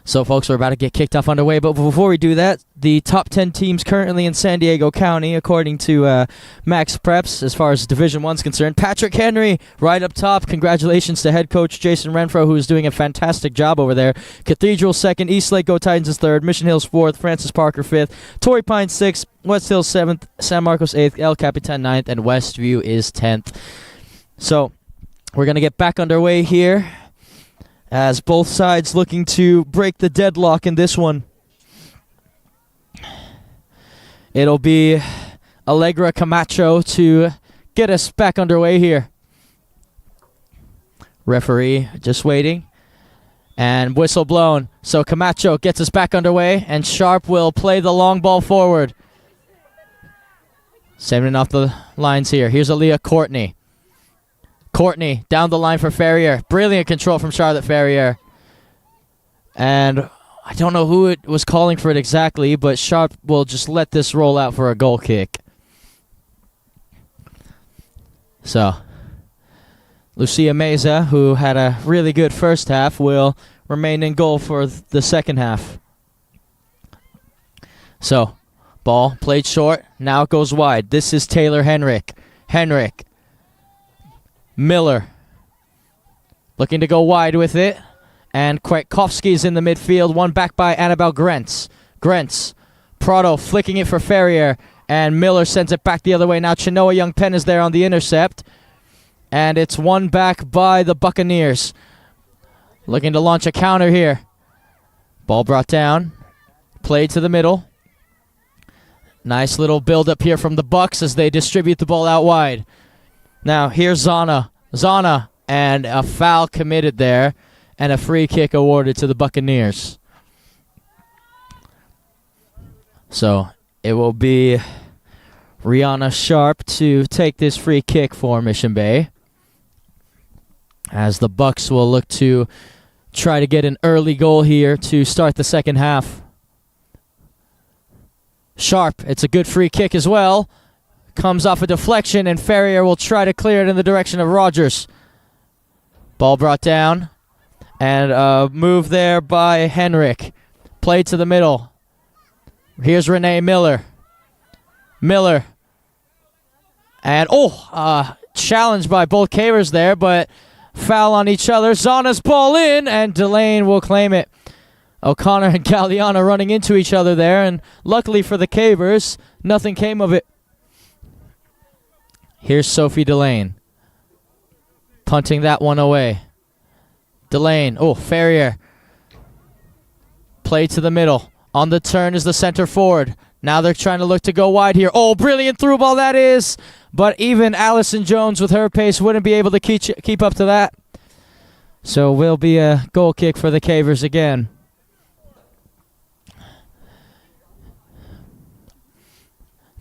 So, folks, we're about to get kicked off underway, but before we do that, the top 10 teams currently in San Diego County, according to Max Preps, as far as Division 1's concerned. Patrick Henry, right up top. Congratulations to head coach Jason Renfro, who is doing a fantastic job over there. Cathedral 2nd, Eastlake Go Titans is 3rd, Mission Hills 4th, Francis Parker 5th, Torrey Pines 6th, West Hills 7th, San Marcos 8th, El Capitan 9th, and Westview is 10th. So, we're going to get back underway here, as both sides looking to break the deadlock in this one. It'll be Allegra Camacho to get us back underway here. Referee just waiting. And whistle blown. So Camacho gets us back underway, and Sharp will play the long ball forward. Sending off the lines here. Here's Aaliyah Courtney. Courtney down the line for Ferrier. Brilliant control from Charlotte Ferrier. And I don't know who it was calling for it exactly, but Sharp will just let this roll out for a goal kick. So, Lucia Meza, who had a really good first half, will remain in goal for the second half. So, ball played short. Now it goes wide. This is Taylor Henrik. Henrik. Miller looking to go wide with it. And Kwiatkowski's in the midfield. One back by Annabelle Grentz. Grentz. Prado flicking it for Ferrier. And Miller sends it back the other way. Now Chinoa Young Penn is there on the intercept. And it's one back by the Buccaneers. Looking to launch a counter here. Ball brought down. Played to the middle. Nice little build-up here from the Bucks as they distribute the ball out wide. Now, here's Zana. Zana, and a foul committed there, and a free kick awarded to the Buccaneers. So, it will be Rihanna Sharp to take this free kick for Mission Bay, as the Bucks will look to try to get an early goal here to start the second half. Sharp, it's a good free kick as well. Comes off a deflection, and Ferrier will try to clear it in the direction of Rogers. Ball brought down, and a move there by Henrik. Played to the middle. Here's Renee Miller. Miller. And, challenged by both Cavers there, but foul on each other. Zana's ball in, and Delane will claim it. O'Connor and Galliana running into each other there, and luckily for the Cavers, nothing came of it. Here's Sophie Delane. Punting that one away. Delane. Ferrier. Play to the middle. On the turn is the center forward. Now they're trying to look to go wide here. Brilliant through ball that is. But even Allison Jones with her pace wouldn't be able to keep up to that. So will be a goal kick for the Cavers again.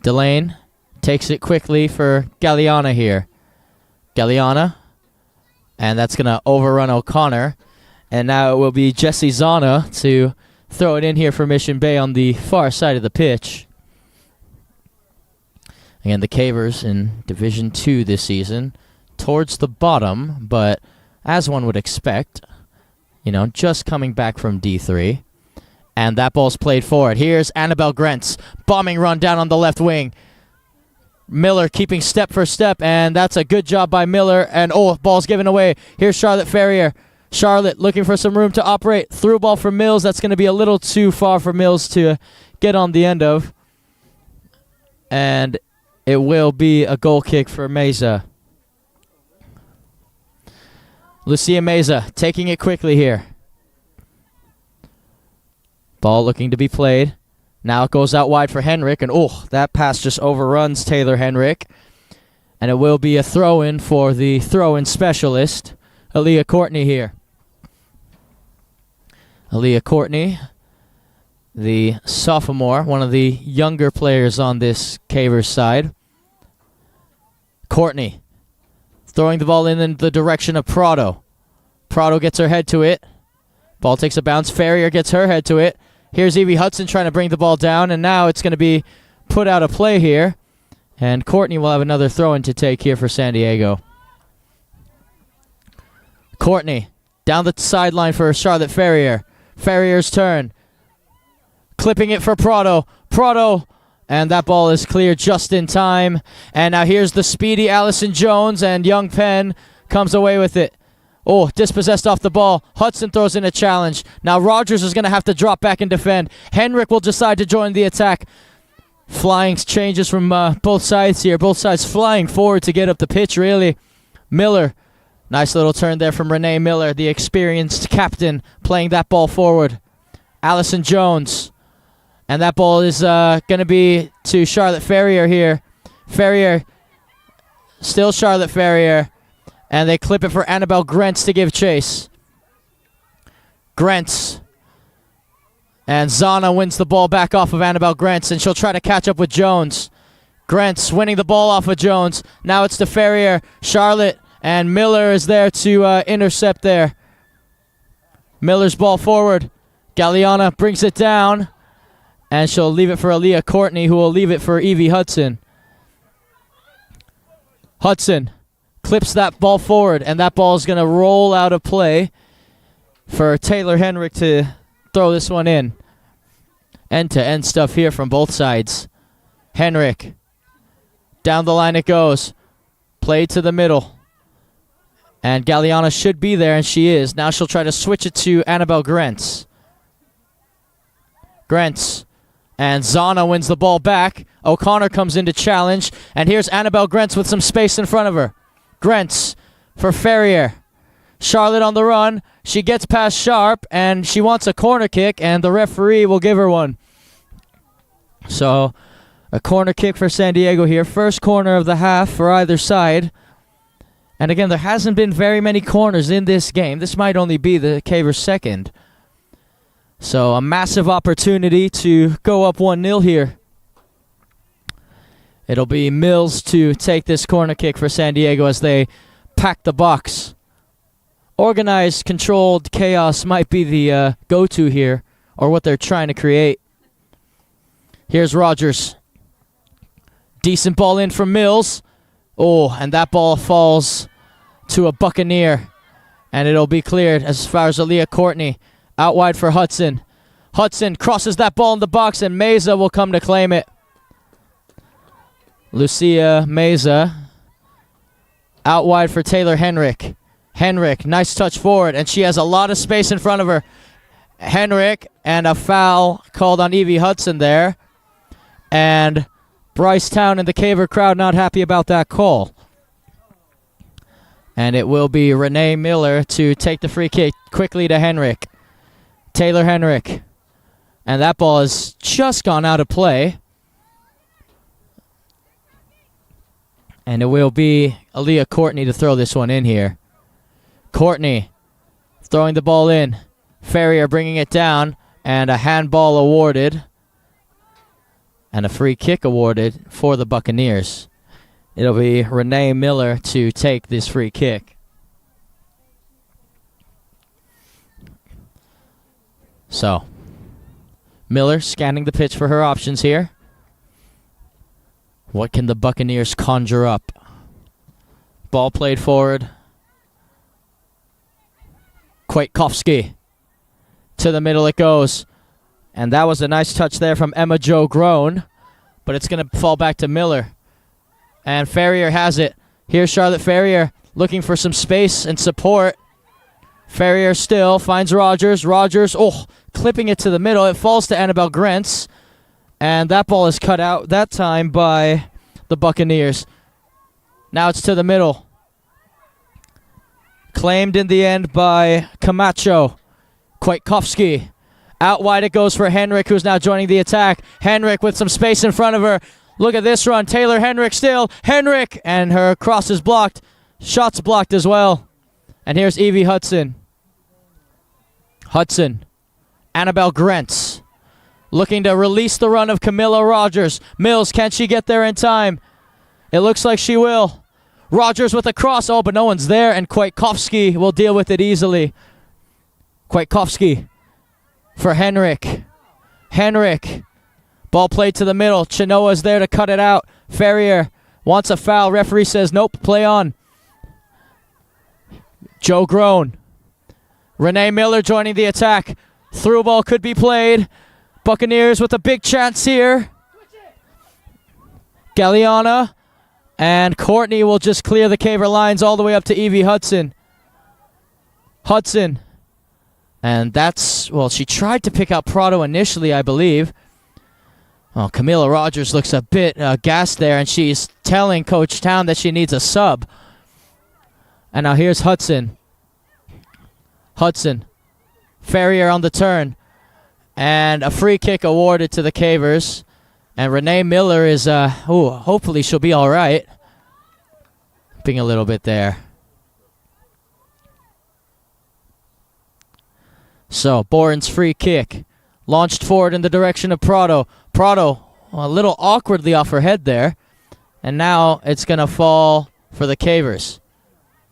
Delane takes it quickly for Galliana here. Galliana. And that's going to overrun O'Connor. And now it will be Jessie Zana to throw it in here for Mission Bay on the far side of the pitch. Again, the Cavers in Division 2 this season. Towards the bottom, but as one would expect, just coming back from D3. And that ball's played forward. Here's Annabelle Grentz. Bombing run down on the left wing. Miller keeping step for step, and that's a good job by Miller. And ball's given away. Here's Charlotte Ferrier. Charlotte looking for some room to operate. Through ball for Mills. That's going to be a little too far for Mills to get on the end of. And it will be a goal kick for Meza. Lucia Meza taking it quickly here. Ball looking to be played. Now it goes out wide for Henrik, and that pass just overruns Taylor Henrik. And it will be a throw-in for the throw-in specialist, Aaliyah Courtney here. Aaliyah Courtney, the sophomore, one of the younger players on this Cavers side. Courtney throwing the ball in the direction of Prado. Prado gets her head to it. Ball takes a bounce. Ferrier gets her head to it. Here's Evie Hudson trying to bring the ball down, and now it's going to be put out of play here. And Courtney will have another throw-in to take here for San Diego. Courtney down the sideline for Charlotte Ferrier. Ferrier's turn. Clipping it for Prado. Prado, and that ball is cleared just in time. And now here's the speedy Allison Jones, and Young Penn comes away with it. Oh, dispossessed off the ball. Hudson throws in a challenge. Now Rogers is going to have to drop back and defend. Henrik will decide to join the attack. Flying changes from both sides here. Both sides flying forward to get up the pitch, really. Miller. Nice little turn there from Renee Miller, the experienced captain, playing that ball forward. Allison Jones. And that ball is going to be to Charlotte Ferrier here. Ferrier, still Charlotte Ferrier. And they clip it for Annabelle Grentz to give chase. Grentz. And Zana wins the ball back off of Annabelle Grentz, and she'll try to catch up with Jones. Grentz winning the ball off of Jones. Now it's to Ferrier. Charlotte and Miller is there to intercept there. Miller's ball forward. Galliana brings it down, and she'll leave it for Aaliyah Courtney, who will leave it for Evie Hudson. Hudson clips that ball forward, and that ball is going to roll out of play for Taylor Henrik to throw this one in. End-to-end stuff here from both sides. Henrik. Down the line it goes. Played to the middle. And Galliana should be there, and she is. Now she'll try to switch it to Annabelle Grentz. Grentz. And Zana wins the ball back. O'Connor comes in to challenge. And here's Annabelle Grentz with some space in front of her. Grentz for Ferrier. Charlotte on the run. She gets past Sharp, and she wants a corner kick, and the referee will give her one. So, a corner kick for San Diego here. First corner of the half for either side. And again, there hasn't been very many corners in this game. This might only be the Cavers' second. So, a massive opportunity to go up 1-0 here. It'll be Mills to take this corner kick for San Diego as they pack the box. Organized, controlled chaos might be the go-to here, or what they're trying to create. Here's Rogers. Decent ball in from Mills. Oh, and that ball falls to a Buccaneer. And it'll be cleared as far as Aaliyah Courtney. Out wide for Hudson. Hudson crosses that ball in the box, and Meza will come to claim it. Lucia Meza. Out wide for Taylor Henrik. Henrik, nice touch forward, and she has a lot of space in front of her. Henrik, and a foul called on Evie Hudson there. And Bryce Town and the Caver crowd not happy about that call. And it will be Renee Miller to take the free kick quickly to Henrik. Taylor Henrik. And that ball has just gone out of play. And it will be Aaliyah Courtney to throw this one in here. Courtney throwing the ball in. Ferrier bringing it down. And a handball awarded. And a free kick awarded for the Buccaneers. It'll be Renee Miller to take this free kick. So, Miller scanning the pitch for her options here. What can the Buccaneers conjure up? Ball played forward. Kwiatkowski. To the middle it goes. And that was a nice touch there from Emma Jo Groen. But it's going to fall back to Miller. And Ferrier has it. Here's Charlotte Ferrier looking for some space and support. Ferrier still finds Rogers. Rogers, clipping it to the middle. It falls to Annabelle Grentz. And that ball is cut out that time by the Buccaneers. Now it's to the middle. Claimed in the end by Camacho. Kwiatkowski. Out wide it goes for Henrik, who's now joining the attack. Henrik with some space in front of her. Look at this run. Taylor Henrik still. Henrik! And her cross is blocked. Shots blocked as well. And here's Evie Hudson. Hudson. Annabelle Grentz. looking to release the run of Camilla Rogers. Mills, can she get there in time? It looks like she will. Rogers with a cross. Oh, but no one's there, and Kwiatkowski will deal with it easily. Kwiatkowski for Henrik. Henrik. Ball played to the middle. Chinoa's there to cut it out. Ferrier wants a foul. Referee says nope, play on. Joe Groen. Renee Miller joining the attack. Through ball could be played. Buccaneers with a big chance here. Galliana and Courtney will just clear the Caver lines all the way up to Evie Hudson. Hudson. And that's, well, she tried to pick out Prado initially, I believe. Oh, Camilla Rogers looks a bit gassed there, and she's telling Coach Town that she needs a sub. And now here's Hudson. Hudson. Ferrier on the turn. And a free kick awarded to the Cavers. And Renee Miller is, hopefully she'll be all right. Being a little bit there. So, Boren's free kick. Launched forward in the direction of Prado. Prado, a little awkwardly off her head there. And now it's going to fall for the Cavers.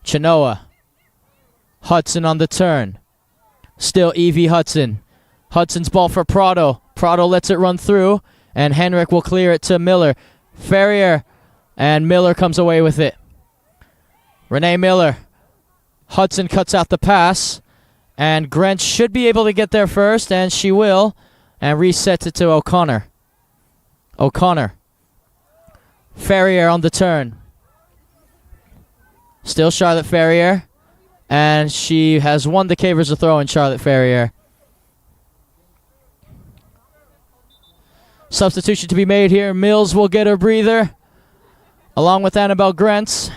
Chinoa. Hudson on the turn. Still Evie Hudson. Hudson's ball for Prado. Prado lets it run through. And Henrik will clear it to Miller. Ferrier. And Miller comes away with it. Renee Miller. Hudson cuts out the pass. And Grench should be able to get there first, and she will. And resets it to O'Connor. O'Connor. Ferrier on the turn. Still Charlotte Ferrier. And she has won the Cavers a throw in Charlotte Ferrier. Substitution to be made here. Mills will get her breather. Along with Annabelle Grentz.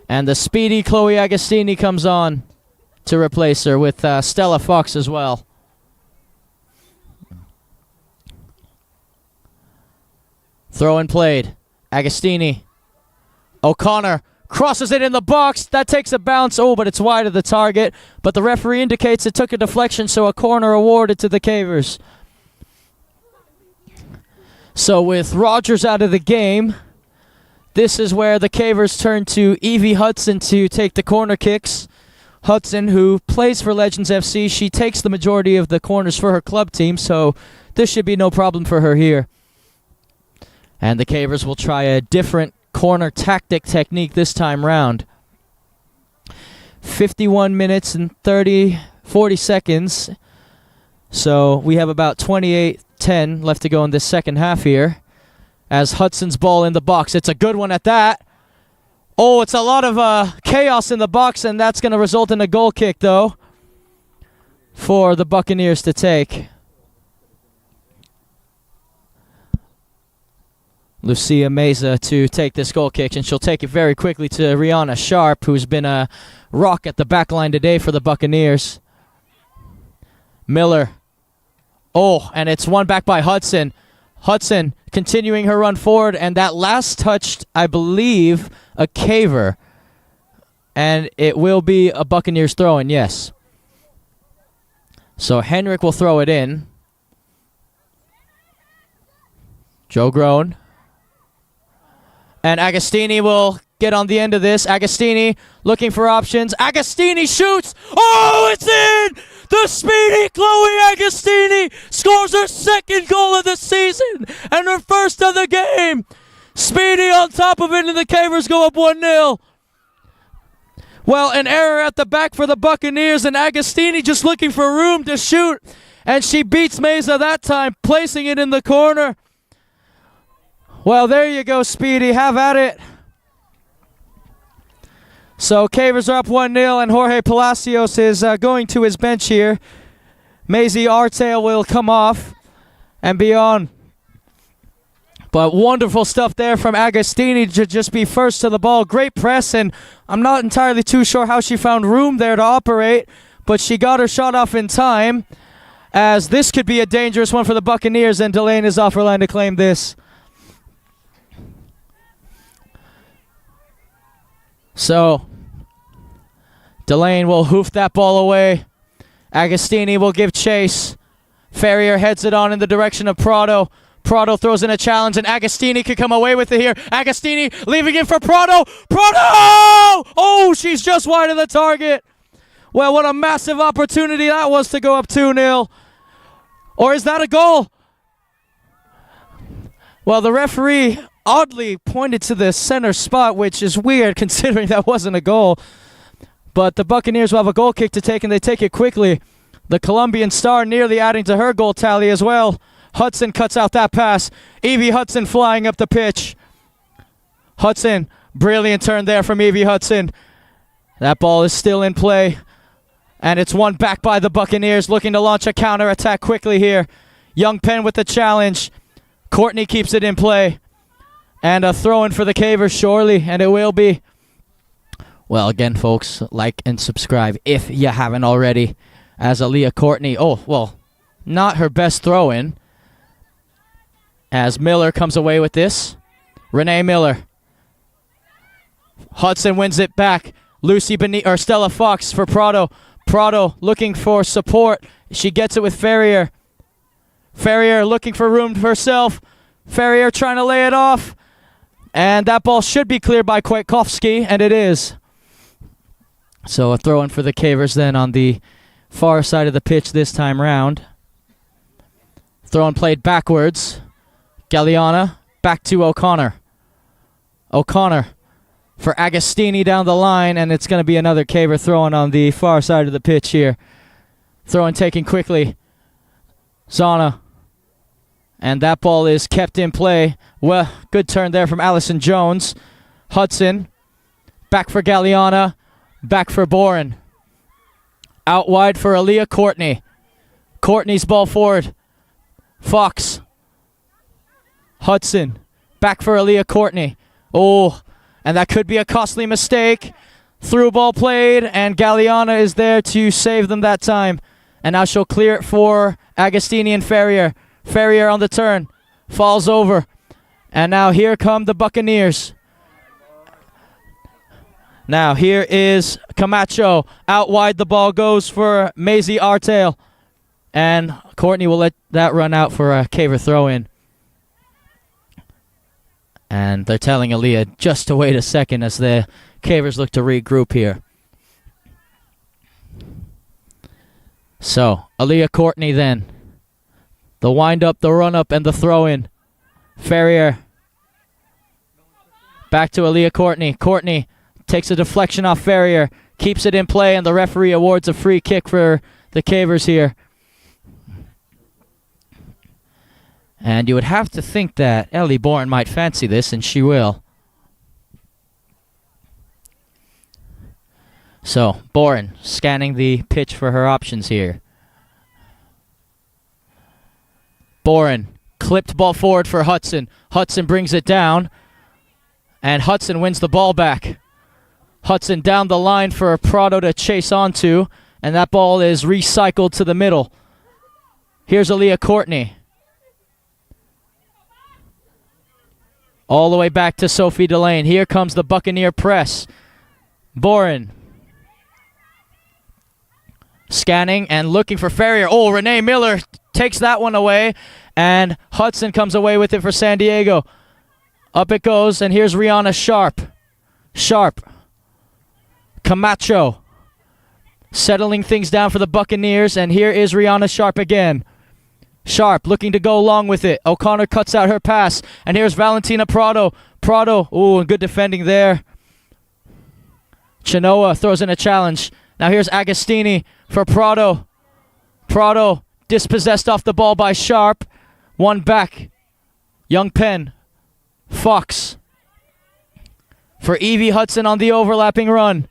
And the speedy Chloe Agostini comes on to replace her with Stella Fox as well. Throw in played. Agostini. O'Connor crosses it in the box. That takes a bounce. Oh, but it's wide of the target. But the referee indicates it took a deflection, so a corner awarded to the Cavers. So with Rogers out of the game, this is where the Cavers turn to Evie Hudson to take the corner kicks. Hudson, who plays for Legends FC, she takes the majority of the corners for her club team, so this should be no problem for her here. And the Cavers will try a different corner technique this time round. 51 minutes and 40 seconds. So we have about 28-10 left to go in this second half here. As Hudson's ball in the box. It's a good one at that. Oh, it's a lot of chaos in the box, and that's going to result in a goal kick, though, for the Buccaneers to take. Lucia Meza to take this goal kick, and she'll take it very quickly to Rihanna Sharp, who's been a rock at the back line today for the Buccaneers. Miller. Oh, and it's won back by Hudson. Hudson continuing her run forward, and that last touched, I believe, a Caver. And it will be a Buccaneers throw-in, yes. So Henrik will throw it in. Joe Groen. And Agostini will get on the end of this. Agostini looking for options. Agostini shoots! Oh, it's in! The speedy Chloe Agostini scores her second goal of the season and her first of the game. Speedy on top of it, and the Cavers go up 1-0. Well, an error at the back for the Buccaneers, and Agostini just looking for room to shoot. And she beats Meza that time, placing it in the corner. Well, there you go, Speedy. Have at it. So Cavers are up 1-0, and Jorge Palacios is going to his bench here. Maisie Artail will come off and be on. But wonderful stuff there from Agostini to just be first to the ball. Great press, and I'm not entirely too sure how she found room there to operate, but she got her shot off in time, as this could be a dangerous one for the Buccaneers, and Delane is off her line to claim this. So, Delane will hoof that ball away. Agostini will give chase. Ferrier heads it on in the direction of Prado. Prado throws in a challenge, and Agostini could come away with it here. Agostini leaving it for Prado. Prado! Oh, she's just wide of the target. Well, what a massive opportunity that was to go up 2-0. Or is that a goal? Well, the referee oddly pointed to the center spot, which is weird considering that wasn't a goal. But the Buccaneers will have a goal kick to take, and they take it quickly. The Colombian star nearly adding to her goal tally as well. Hudson cuts out that pass. Evie Hudson flying up the pitch. Hudson, brilliant turn there from Evie Hudson. That ball is still in play. And it's won back by the Buccaneers, looking to launch a counter-attack quickly here. Young Penn with the challenge. Courtney keeps it in play. And a throw-in for the Cavers, surely, and it will be. Well, again, folks, like and subscribe if you haven't already. As Aaliyah Courtney, not her best throw-in. As Miller comes away with this. Renee Miller. Hudson wins it back. Stella Fox for Prado. Prado looking for support. She gets it with Ferrier. Ferrier looking for room for herself. Ferrier trying to lay it off. And that ball should be cleared by Kwiatkowski, and it is. So a throw-in for the Cavers then on the far side of the pitch this time round. Throw-in played backwards. Galliana back to O'Connor. O'Connor for Agostini down the line, and it's going to be another Caver throw-in on the far side of the pitch here. Throw-in taken quickly. Zana. And that ball is kept in play. Well, good turn there from Allison Jones. Hudson. Back for Galliana. Back for Boren. Out wide for Aaliyah Courtney. Courtney's ball forward. Fox. Hudson. Back for Aaliyah Courtney. Oh, and that could be a costly mistake. Through ball played, and Galliana is there to save them that time. And now she'll clear it for Agostini and Ferrier. Ferrier on the turn. Falls over. And now here come the Buccaneers. Now here is Camacho. Out wide the ball goes for Maisie Artail. And Courtney will let that run out for a Caver throw-in. And they're telling Aaliyah just to wait a second as the Cavers look to regroup here. So, Aaliyah Courtney then. The wind-up, the run-up, and the throw-in. Ferrier. Back to Aaliyah Courtney. Courtney takes a deflection off Ferrier. Keeps it in play, and the referee awards a free kick for the Cavers here. And you would have to think that Ellie Bourne might fancy this, and she will. So, Bourne scanning the pitch for her options here. Bourne, clipped ball forward for Hudson. Hudson brings it down, and Hudson wins the ball back. Hudson down the line for Prado to chase onto, and that ball is recycled to the middle. Here's Aaliyah Courtney. All the way back to Sophie Delane. Here comes the Buccaneer press. Boren. Scanning and looking for Ferrier. Oh, Renee Miller takes that one away. And Hudson comes away with it for San Diego. Up it goes, and here's Rihanna Sharp. Sharp. Camacho. Settling things down for the Buccaneers, and here is Rihanna Sharp again. Sharp looking to go along with it. O'Connor cuts out her pass. And here's Valentina Prado. Prado, ooh, good defending there. Chenoa throws in a challenge. Now here's Agostini for Prado. Prado dispossessed off the ball by Sharp. One back. Young Penn. Fox. For Evie Hudson on the overlapping run.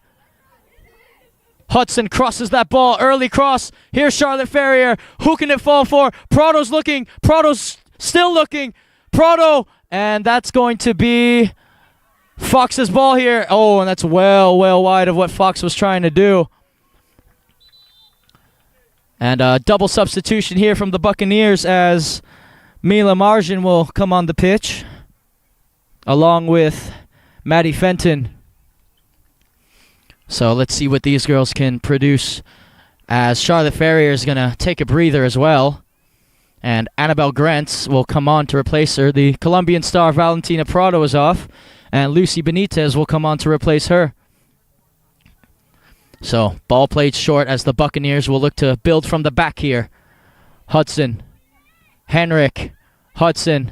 Hudson crosses that ball. Early cross. Here's Charlotte Ferrier. Who can it fall for? Prado's looking. Prado's still looking. Prado. And that's going to be Fox's ball here. Oh, and that's well wide of what Fox was trying to do. And a double substitution here from the Buccaneers as Mila Margin will come on the pitch, along with Maddie Fenton. So let's see what these girls can produce, as Charlotte Ferrier is going to take a breather as well. And Annabelle Grantz will come on to replace her. The Colombian star Valentina Prado is off, and Lucy Benitez will come on to replace her. So, ball played short as the Buccaneers will look to build from the back here. Hudson. Henrik. Hudson.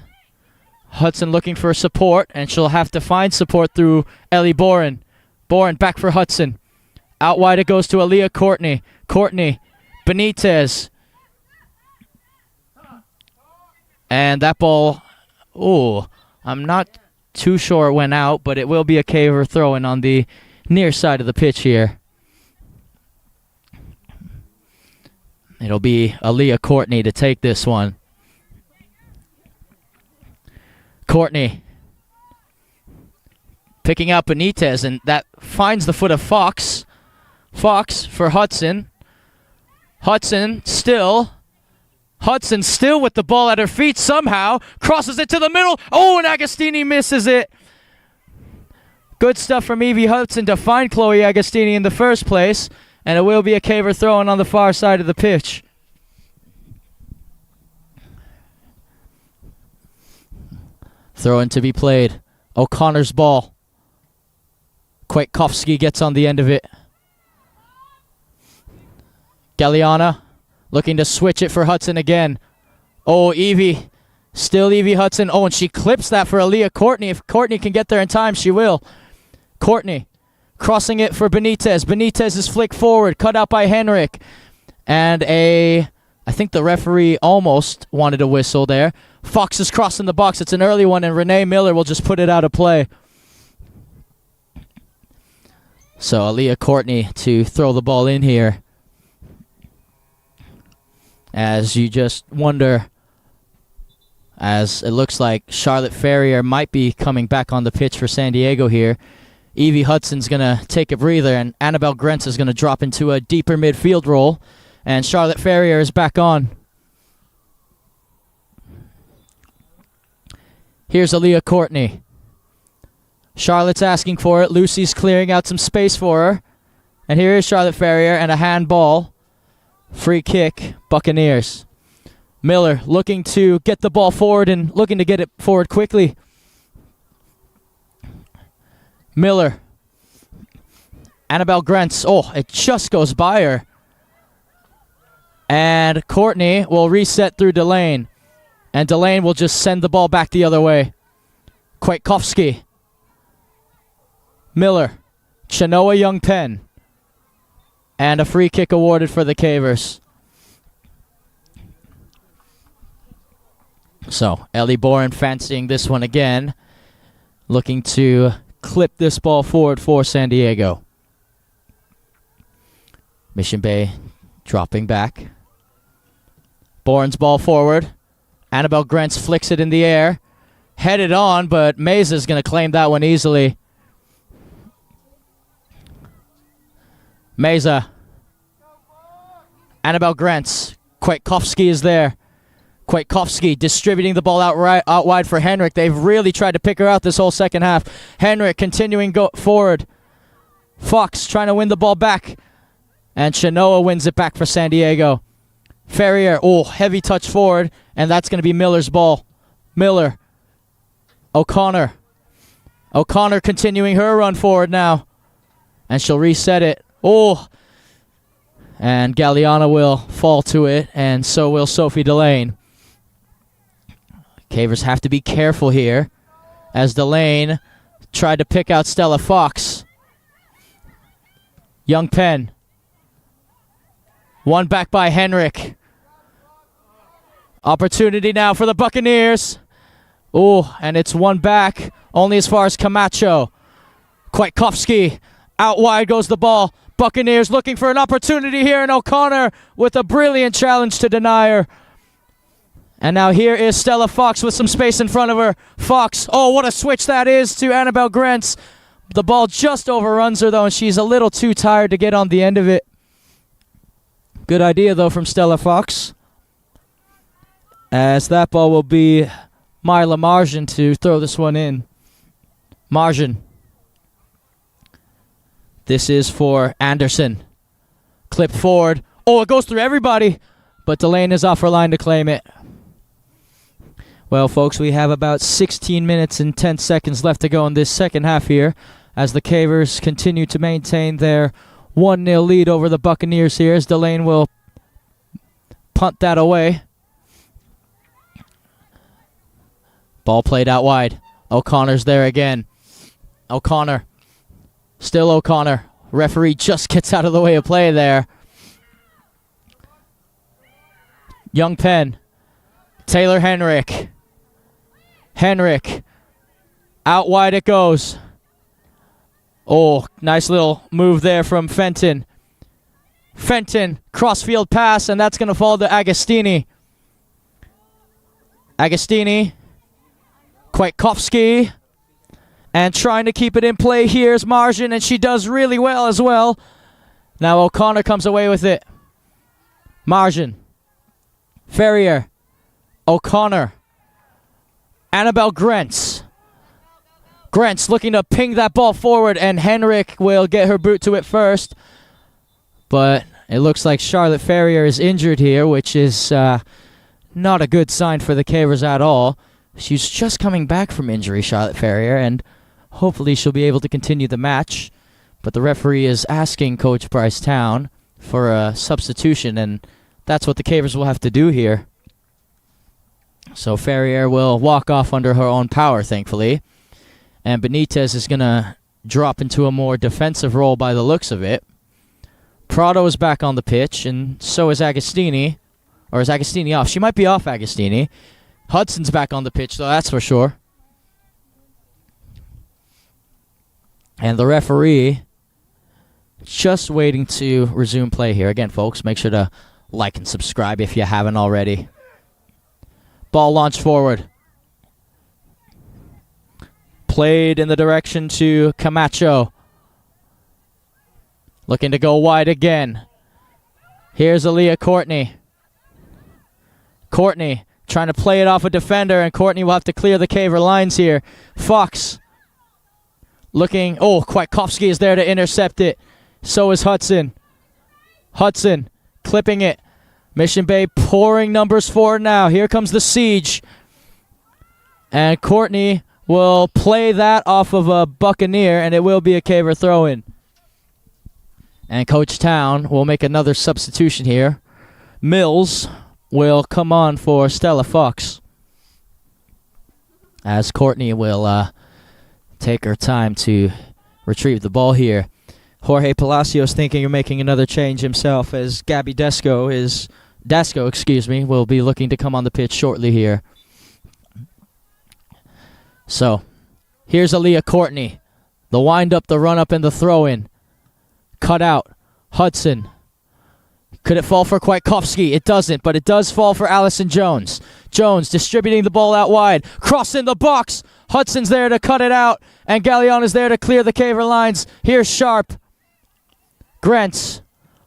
Hudson looking for support, and she'll have to find support through Ellie Boren. Boren back for Hudson. Out wide it goes to Aaliyah Courtney. Courtney. Benitez. And that ball, I'm not too sure it went out, but it will be a Caver throw-in on the near side of the pitch here. It'll be Aaliyah Courtney to take this one. Courtney picking out Benitez, and that finds the foot of Fox. Fox for Hudson. Hudson still with the ball at her feet somehow. Crosses it to the middle. Oh, and Agostini misses it. Good stuff from Evie Hudson to find Chloe Agostini in the first place. And it will be a Caver throw-in on the far side of the pitch. Throw-in to be played. O'Connor's ball. Kwiatkowski gets on the end of it. Galliana looking to switch it for Hudson again. Oh, Evie. Still Evie Hudson. Oh, and she clips that for Aaliyah Courtney. If Courtney can get there in time, she will. Courtney crossing it for Benitez. Benitez is flicked forward. Cut out by Henrik. And I think the referee almost wanted a whistle there. Fox is crossing the box. It's an early one, and Renee Miller will just put it out of play. So Aaliyah Courtney to throw the ball in here. As you just wonder, as it looks like Charlotte Ferrier might be coming back on the pitch for San Diego here. Evie Hudson's going to take a breather, and Annabelle Grentz is going to drop into a deeper midfield role, and Charlotte Ferrier is back on. Here's Aaliyah Courtney. Charlotte's asking for it. Lucy's clearing out some space for her. And here is Charlotte Ferrier, and a handball. Free kick, Buccaneers. Miller looking to get the ball forward and looking to get it forward quickly. Miller. Annabelle Grentz. Oh, it just goes by her. And Courtney will reset through Delane. And Delane will just send the ball back the other way. Kwiatkowski. Miller. Chenoa Young Penn. And a free kick awarded for the Cavers. So, Ellie Boren fancying this one again. Looking to clip this ball forward for San Diego. Mission Bay dropping back. Boren's ball forward. Annabelle Grentz flicks it in the air. Headed on, but Mesa's going to claim that one easily. Mesa. Annabelle Grentz. Kwiatkowski is there. Kwiatkowski distributing the ball out wide for Henrik. They've really tried to pick her out this whole second half. Henrik continuing go forward. Fox trying to win the ball back. And Chenoa wins it back for San Diego. Ferrier, heavy touch forward. And that's going to be Miller's ball. Miller. O'Connor. O'Connor continuing her run forward now. And she'll reset it. And Galliana will fall to it, and so will Sophie Delane. Cavers have to be careful here, as Delane tried to pick out Stella Fox. Young Penn. One back by Henrik. Opportunity now for the Buccaneers. And it's one back, only as far as Camacho. Kwiatkowski. Out wide goes the ball. Buccaneers looking for an opportunity here, and O'Connor with a brilliant challenge to deny her. And now here is Stella Fox with some space in front of her. Fox, what a switch that is to Annabelle Grentz. The ball just overruns her, though, and she's a little too tired to get on the end of it. Good idea, though, from Stella Fox. As that ball will be Marla Marjan to throw this one in. Marjan. This is for Anderson. Clip forward. It goes through everybody. But Delane is off her line to claim it. Well, folks, we have about 16 minutes and 10 seconds left to go in this second half here as the Cavers continue to maintain their 1-0 lead over the Buccaneers here as Delane will punt that away. Ball played out wide. O'Connor's there again. O'Connor. Still O'Connor. Referee just gets out of the way of play there. Young Penn. Taylor Henrik. Henrik. Out wide it goes. Oh, nice little move there from Fenton. Fenton, crossfield pass, and that's going to fall to Agostini. Agostini. Kwiatkowski. And trying to keep it in play here is Margin, and she does really well as well. Now O'Connor comes away with it. Margin. Ferrier. O'Connor. Annabelle Grentz. Grentz looking to ping that ball forward, and Henrik will get her boot to it first. But it looks like Charlotte Ferrier is injured here, which is not a good sign for the Cavers at all. She's just coming back from injury, Charlotte Ferrier, and hopefully she'll be able to continue the match. But the referee is asking Coach Bryce Town for a substitution, and that's what the Cavers will have to do here. So Ferrier will walk off under her own power, thankfully. And Benitez is going to drop into a more defensive role by the looks of it. Prado is back on the pitch, and so is Agostini. Or is Agostini off? She might be off, Agostini. Hudson's back on the pitch, though, that's for sure. And the referee just waiting to resume play here. Again, folks, make sure to like and subscribe if you haven't already. Ball launched forward. Played in the direction to Camacho. Looking to go wide again. Here's Aaliyah Courtney. Courtney trying to play it off a defender, and Courtney will have to clear the Caver lines here. Fox looking. Oh, Kwiatkowski is there to intercept it. So is Hudson. Hudson clipping it. Mission Bay pouring numbers forward now. Here comes the siege. And Courtney will play that off of a Buccaneer, and it will be a Caver throw-in. And Coach Town will make another substitution here. Mills will come on for Stella Fox, as Courtney will take her time to retrieve the ball here. Jorge Palacios thinking of making another change himself, as Gabby Desco will be looking to come on the pitch shortly here. So, here's Aaliyah Courtney. The wind-up, the run-up, and the throw-in. Cut out. Hudson. Could it fall for Kwiatkowski? It doesn't, but it does fall for Allison Jones. Jones distributing the ball out wide. Cross in the box. Hudson's there to cut it out, and Gallion is there to clear the Caver lines. Here's Sharp. Grentz.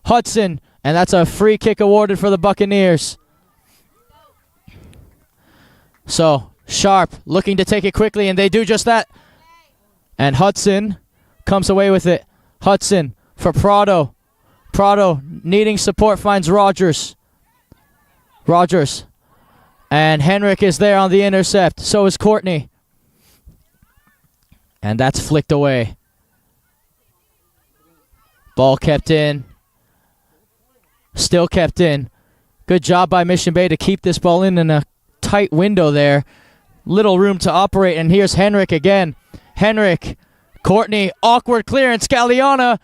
Hudson. And that's a free kick awarded for the Buccaneers. So, Sharp looking to take it quickly, and they do just that. And Hudson comes away with it. Hudson for Prado. Prado needing support finds Rogers. Rogers. And Henrik is there on the intercept. So is Courtney. And that's flicked away. Ball kept in. Still kept in. Good job by Mission Bay to keep this ball in a tight window there. Little room to operate, and here's Henrik again. Henrik, Courtney, awkward clearance, Galliana,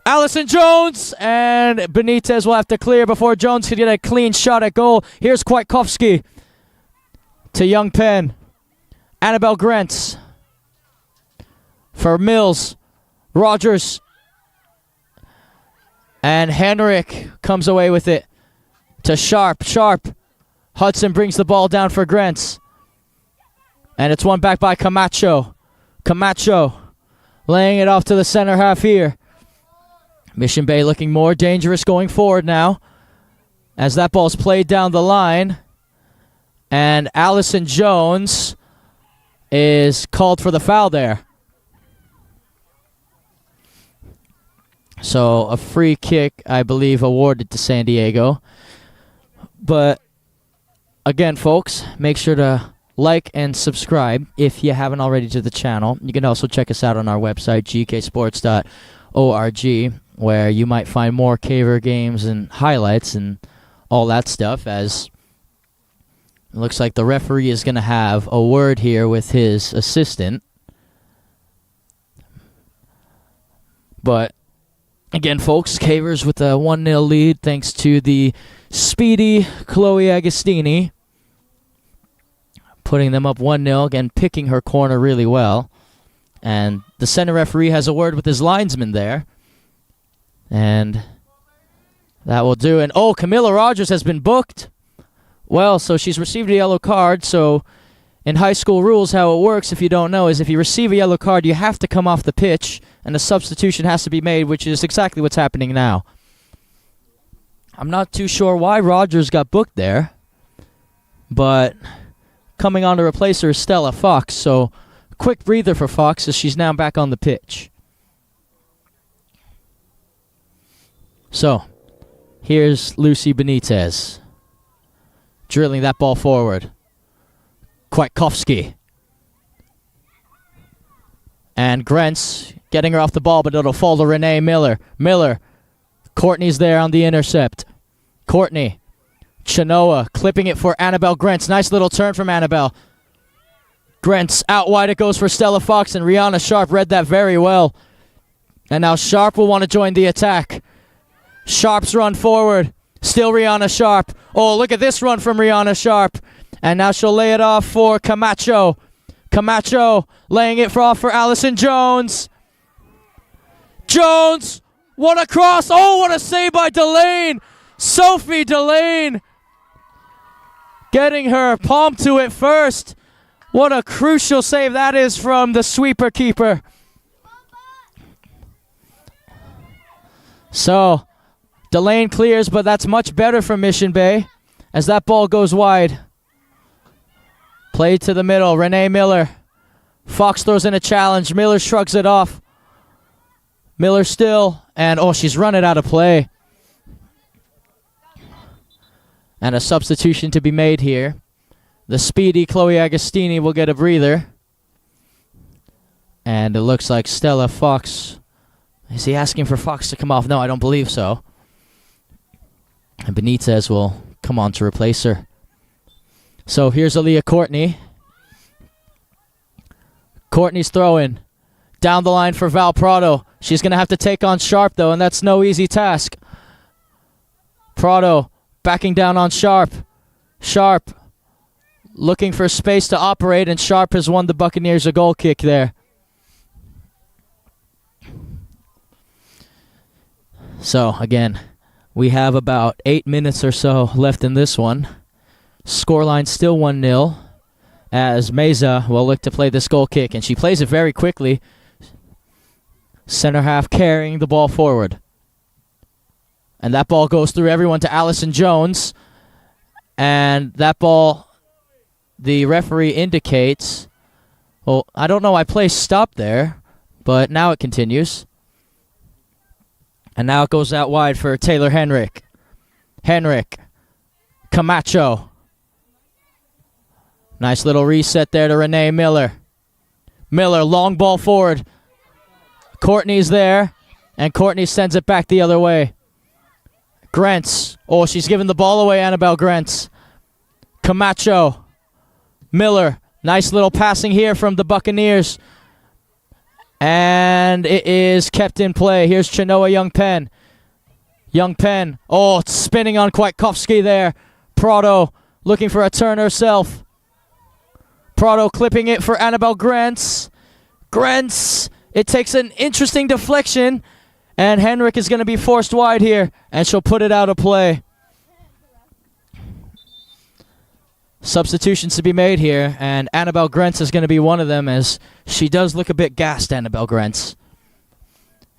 Allison Jones, and Benitez will have to clear before Jones could get a clean shot at goal. Here's Kwiatkowski to Young Penn. Annabelle Grentz for Mills. Rogers. And Henrik comes away with it to Sharp. Sharp. Hudson brings the ball down for Grentz. And it's won back by Camacho. Camacho laying it off to the center half here. Mission Bay looking more dangerous going forward now, as that ball's played down the line. And Allison Jones is called for the foul there. So a free kick, I believe, awarded to San Diego. But Again, folks, make sure to like and subscribe if you haven't already to the channel. You can also check us out on our website, gksports.org, where you might find more Caver games and highlights and all that stuff, as it looks like the referee is going to have a word here with his assistant. But again, folks, Cavers with a 1-0 lead thanks to the speedy Chloe Agostini, putting them up 1-0, again picking her corner really well. And the center referee has a word with his linesman there. And that will do. And Camilla Rogers has been booked. Well, so she's received a yellow card. So in high school rules, how it works, if you don't know, is if you receive a yellow card, you have to come off the pitch, and a substitution has to be made, which is exactly what's happening now. I'm not too sure why Rogers got booked there, but coming on to replace her is Stella Fox, so quick breather for Fox as she's now back on the pitch. So, here's Lucy Benitez, drilling that ball forward. Kwiatkowski. And Grentz getting her off the ball, but it'll fall to Renee Miller. Courtney's there on the intercept. Courtney. Chenoa clipping it for Annabelle Grentz. Nice little turn from Annabelle. Grentz out wide, it goes for Stella Fox, and Rihanna Sharp read that very well. And now Sharp will want to join the attack. Sharp's run forward. Still Rihanna Sharp. Look at this run from Rihanna Sharp. And now she'll lay it off for Camacho. Camacho laying it off for Allison Jones. Jones! What a cross! What a save by Delane! Sophie Delane getting her palm to it first. What a crucial save that is from the sweeper keeper. So, Delane clears, but that's much better for Mission Bay as that ball goes wide. Played to the middle, Renee Miller. Fox throws in a challenge. Miller shrugs it off. Miller still, and she's run it out of play. And a substitution to be made here. The speedy Chloe Agostini will get a breather. And it looks like Stella Fox. Is he asking for Fox to come off? No, I don't believe so. And Benitez will come on to replace her. So here's Aaliyah Courtney. Courtney's throwing down the line for Val Prado. She's going to have to take on Sharp, though, and that's no easy task. Prado backing down on Sharp. Sharp looking for space to operate, and Sharp has won the Buccaneers a goal kick there. So, again, we have about 8 minutes or so left in this one. Scoreline still 1-0 as Meza will look to play this goal kick, and she plays it very quickly. Center half carrying the ball forward. And that ball goes through everyone to Allison Jones. And that ball, the referee indicates, I don't know why play stopped there, but now it continues. And now it goes out wide for Taylor Henrik. Camacho. Nice little reset there to Renee Miller. Long ball forward. Courtney's there, and Courtney sends it back the other way. Grentz. She's giving the ball away, Annabelle Grentz. Camacho. Miller. Nice little passing here from the Buccaneers. And it is kept in play. Here's Chenoa Young-Pen. It's spinning on Kwiatkowski there. Prado looking for a turn herself. Prado clipping it for Annabelle Grentz. It takes an interesting deflection, and Henrik is going to be forced wide here, and she'll put it out of play. Substitutions to be made here, and Annabelle Grentz is going to be one of them, as she does look a bit gassed, Annabelle Grentz.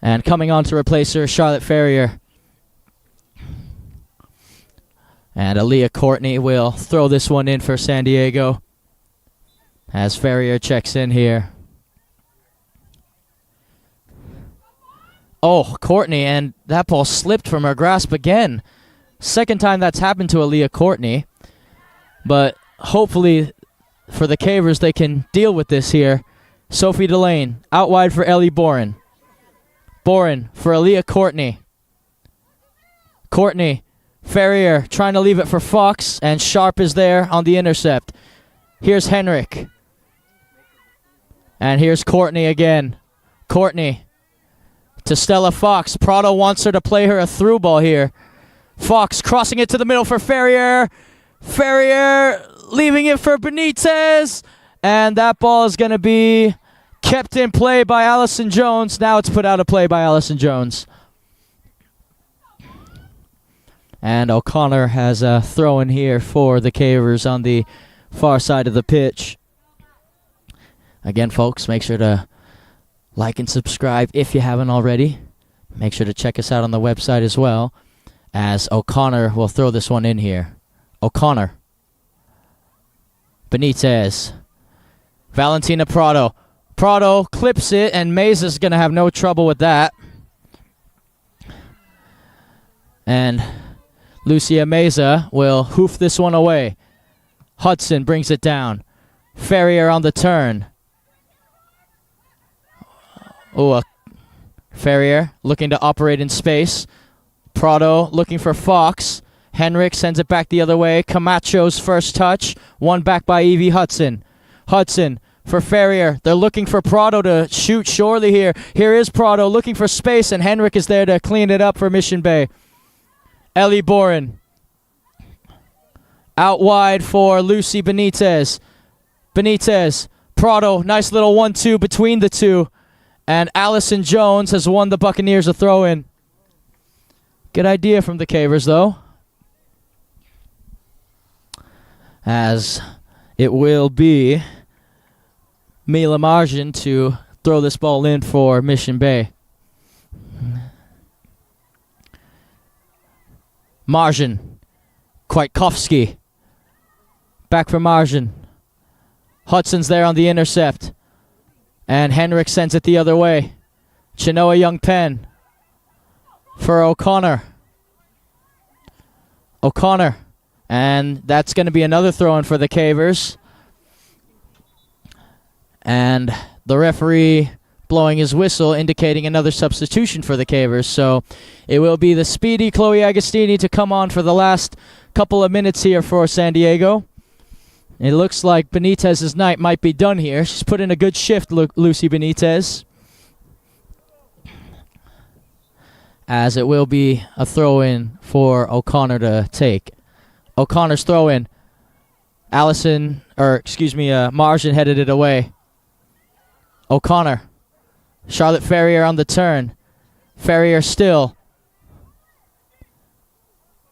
And coming on to replace her, Charlotte Ferrier. And Aaliyah Courtney will throw this one in for San Diego as Ferrier checks in here. Courtney, and that ball slipped from her grasp again. Second time that's happened to Aaliyah Courtney. But hopefully for the Cavers, they can deal with this here. Sophie Delane, out wide for Ellie Boren. Boren for Aaliyah Courtney. Courtney, Ferrier trying to leave it for Fox, and Sharp is there on the intercept. Here's Henrik. And here's Courtney again. Courtney to Stella Fox. Prado wants her to play her a through ball here. Fox crossing it to the middle for Ferrier. Ferrier leaving it for Benitez. And that ball is going to be kept in play by Allison Jones. Now it's put out of play by Allison Jones. And O'Connor has a throw in here for the Cavers on the far side of the pitch. Again, folks, make sure to like and subscribe if you haven't already. Make sure to check us out on the website as well, as O'Connor will throw this one in here. O'Connor. Benitez. Valentina Prado. Prado clips it, and Mays is going to have no trouble with that. And Lucia Meza will hoof this one away. Hudson brings it down. Ferrier on the turn. Ferrier looking to operate in space. Prado looking for Fox. Henrik sends it back the other way. Camacho's first touch. One back by Evie Hudson. Hudson for Ferrier. They're looking for Prado to shoot surely here. Here is Prado looking for space, and Henrik is there to clean it up for Mission Bay. Ellie Boren. Out wide for Lucy Benitez. Benitez. Prado. Nice little 1-2 between the two. And Allison Jones has won the Buccaneers a throw-in. Good idea from the Cavers, though. As it will be Mila Margin to throw this ball in for Mission Bay. Margin. Kwiatkowski. Back for Margin. Hudson's there on the intercept. And Henrik sends it the other way. Chinoa Young-Penn for O'Connor. O'Connor. And that's going to be another throw-in for the Cavers. And the referee blowing his whistle, indicating another substitution for the Cavers. So it will be the speedy Chloe Agostini to come on for the last couple of minutes here for San Diego. It looks like Benitez's night might be done here. She's put in a good shift, Lucy Benitez. As it will be a throw-in for O'Connor to take. O'Connor's throw-in. Margin headed it away. O'Connor. Charlotte Ferrier on the turn. Ferrier still.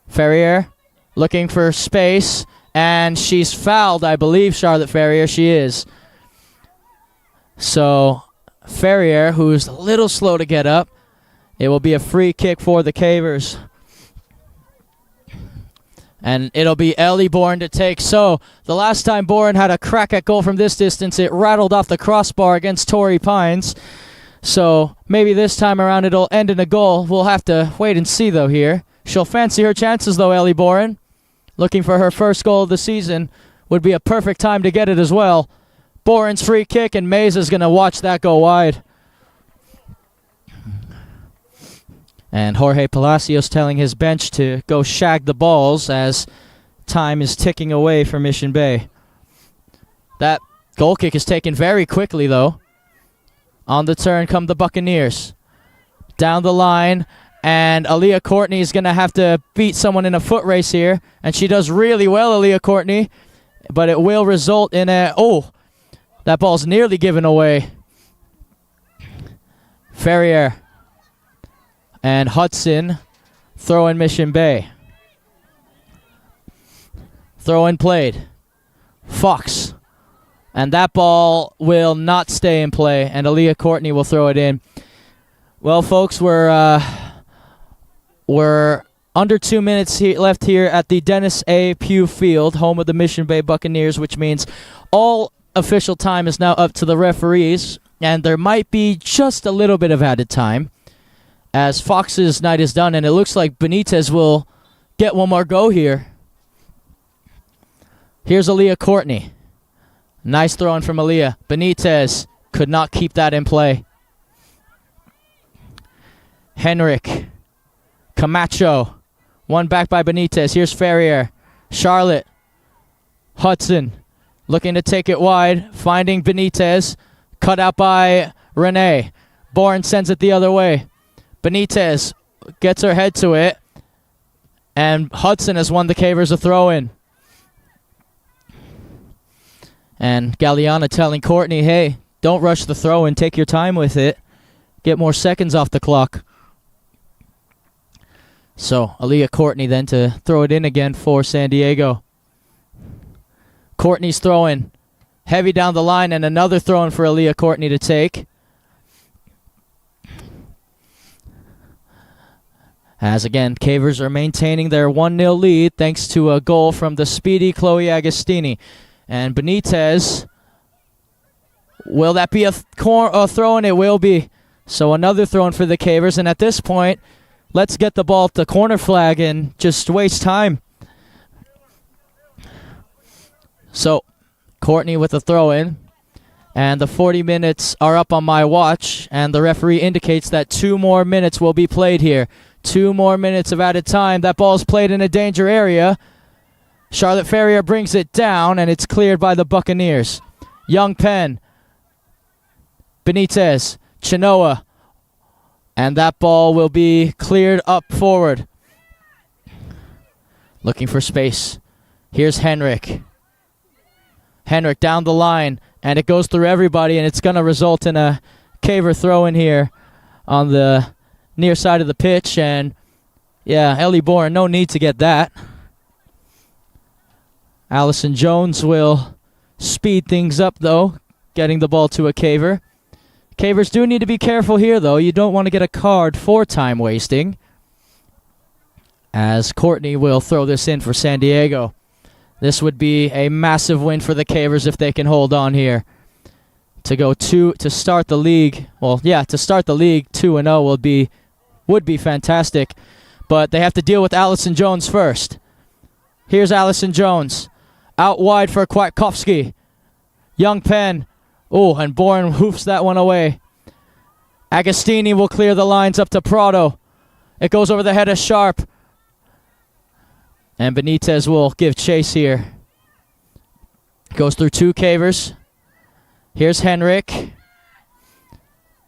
Ferrier looking for space. And she's fouled, I believe, Charlotte Ferrier. She is. So, Ferrier, who's a little slow to get up, it will be a free kick for the Cavers. And it'll be Ellie Bourne to take. So, the last time Bourne had a crack at goal from this distance, it rattled off the crossbar against Torrey Pines. So, maybe this time around it'll end in a goal. We'll have to wait and see, though, here. She'll fancy her chances, though, Ellie Bourne. Looking for her first goal of the season. Would be a perfect time to get it as well. Boren's free kick, and Mays is going to watch that go wide. And Jorge Palacios telling his bench to go shag the balls as time is ticking away for Mission Bay. That goal kick is taken very quickly, though. On the turn come the Buccaneers. Down the line. And Aaliyah Courtney is going to have to beat someone in a foot race here. And she does really well, Aaliyah Courtney. But it will result in a... Oh, that ball's nearly given away. Ferrier and Hudson throw in Mission Bay. Throw in played. Fox. And that ball will not stay in play. And Aaliyah Courtney will throw it in. Well, folks, We're under 2 minutes left here at the Dennis A. Pugh Field, home of the Mission Bay Buccaneers, which means all official time is now up to the referees, and there might be just a little bit of added time as Fox's night is done, and it looks like Benitez will get one more go here. Here's Aaliyah Courtney. Nice throw in from Aaliyah. Benitez could not keep that in play. Henrik. Camacho. One back by Benitez. Here's Ferrier. Charlotte. Hudson. Looking to take it wide. Finding Benitez. Cut out by Renee. Bourne sends it the other way. Benitez gets her head to it. And Hudson has won the Cavers a throw-in. And Galliana telling Courtney, hey, don't rush the throw-in. Take your time with it. Get more seconds off the clock. So Aaliyah Courtney then to throw it in again for San Diego. Courtney's throwing. Heavy down the line, and another throw-in for Aaliyah Courtney to take. As again, Cavers are maintaining their 1-0 lead thanks to a goal from the speedy Chloe Agostini. And Benitez, will that be a throw-in? It will be. So another throw-in for the Cavers, and at this point, let's get the ball at the corner flag and just waste time. So, Courtney with a throw-in, and the 40 minutes are up on my watch, and the referee indicates that 2 more minutes will be played here. 2 more minutes of added time. That ball's played in a danger area. Charlotte Ferrier brings it down, and it's cleared by the Buccaneers. Young Penn, Benitez, Chinoa, and that ball will be cleared up forward. Looking for space. Here's Henrik. Henrik down the line, and it goes through everybody, and it's going to result in a Caver throw-in here on the near side of the pitch. And, yeah, Ellie Bourne, no need to get that. Allison Jones will speed things up, though, getting the ball to a Caver. Cavers do need to be careful here, though. You don't want to get a card for time wasting. As Courtney will throw this in for San Diego. This would be a massive win for the Cavers if they can hold on here. To start the league. Well, yeah, to start the league 2-0 would be fantastic. But they have to deal with Allison Jones first. Here's Allison Jones. Out wide for Kwiatkowski. Young Penn. Oh, and Bourne hoofs that one away. Agostini will clear the lines up to Prado. It goes over the head of Sharp. And Benitez will give chase here. Goes through 2 Cavers. Here's Henrik.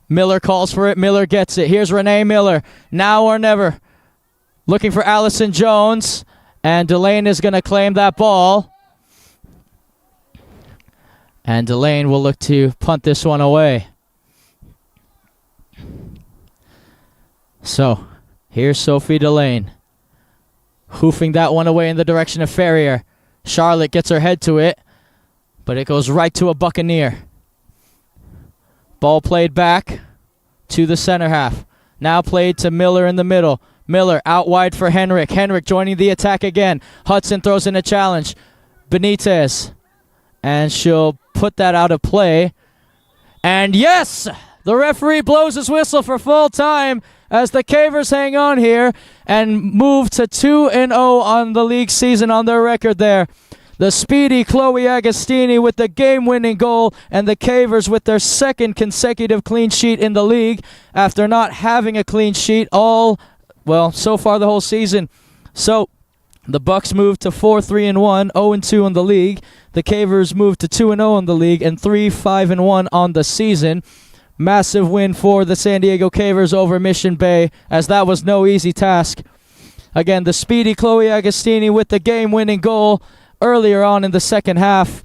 Miller calls for it. Miller gets it. Here's Renee Miller. Now or never. Looking for Allison Jones. And Delane is going to claim that ball. And Delane will look to punt this one away. So, here's Sophie Delane. Hoofing that one away in the direction of Ferrier. Charlotte gets her head to it, but it goes right to a Buccaneer. Ball played back to the center half. Now played to Miller in the middle. Miller out wide for Henrik. Henrik joining the attack again. Hudson throws in a challenge. Benitez. And she'll put that out of play. And yes! The referee blows his whistle for full time as the Cavers hang on here and move to 2-0 on the league season on their record there. The speedy Chloe Agostini with the game-winning goal, and the Cavers with their 2nd consecutive clean sheet in the league after not having a clean sheet so far the whole season. So the Bucks moved to 4-3-1, 0-2 in the league. The Cavers moved to 2-0 in the league and 3-5-1 on the season. Massive win for the San Diego Cavers over Mission Bay, as that was no easy task. Again, the speedy Chloe Agostini with the game-winning goal earlier on in the second half.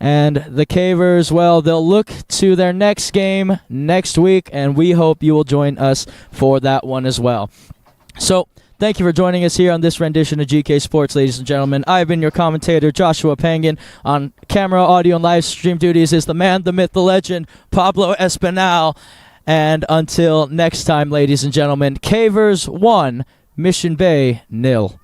And the Cavers, they'll look to their next game next week, and we hope you will join us for that one as well. So, thank you for joining us here on this rendition of GK Sports, ladies and gentlemen. I've been your commentator, Joshua Pangan. On camera, audio, and live stream duties is the man, the myth, the legend, Pablo Espinal. And until next time, ladies and gentlemen, Cavers 1, Mission Bay 0.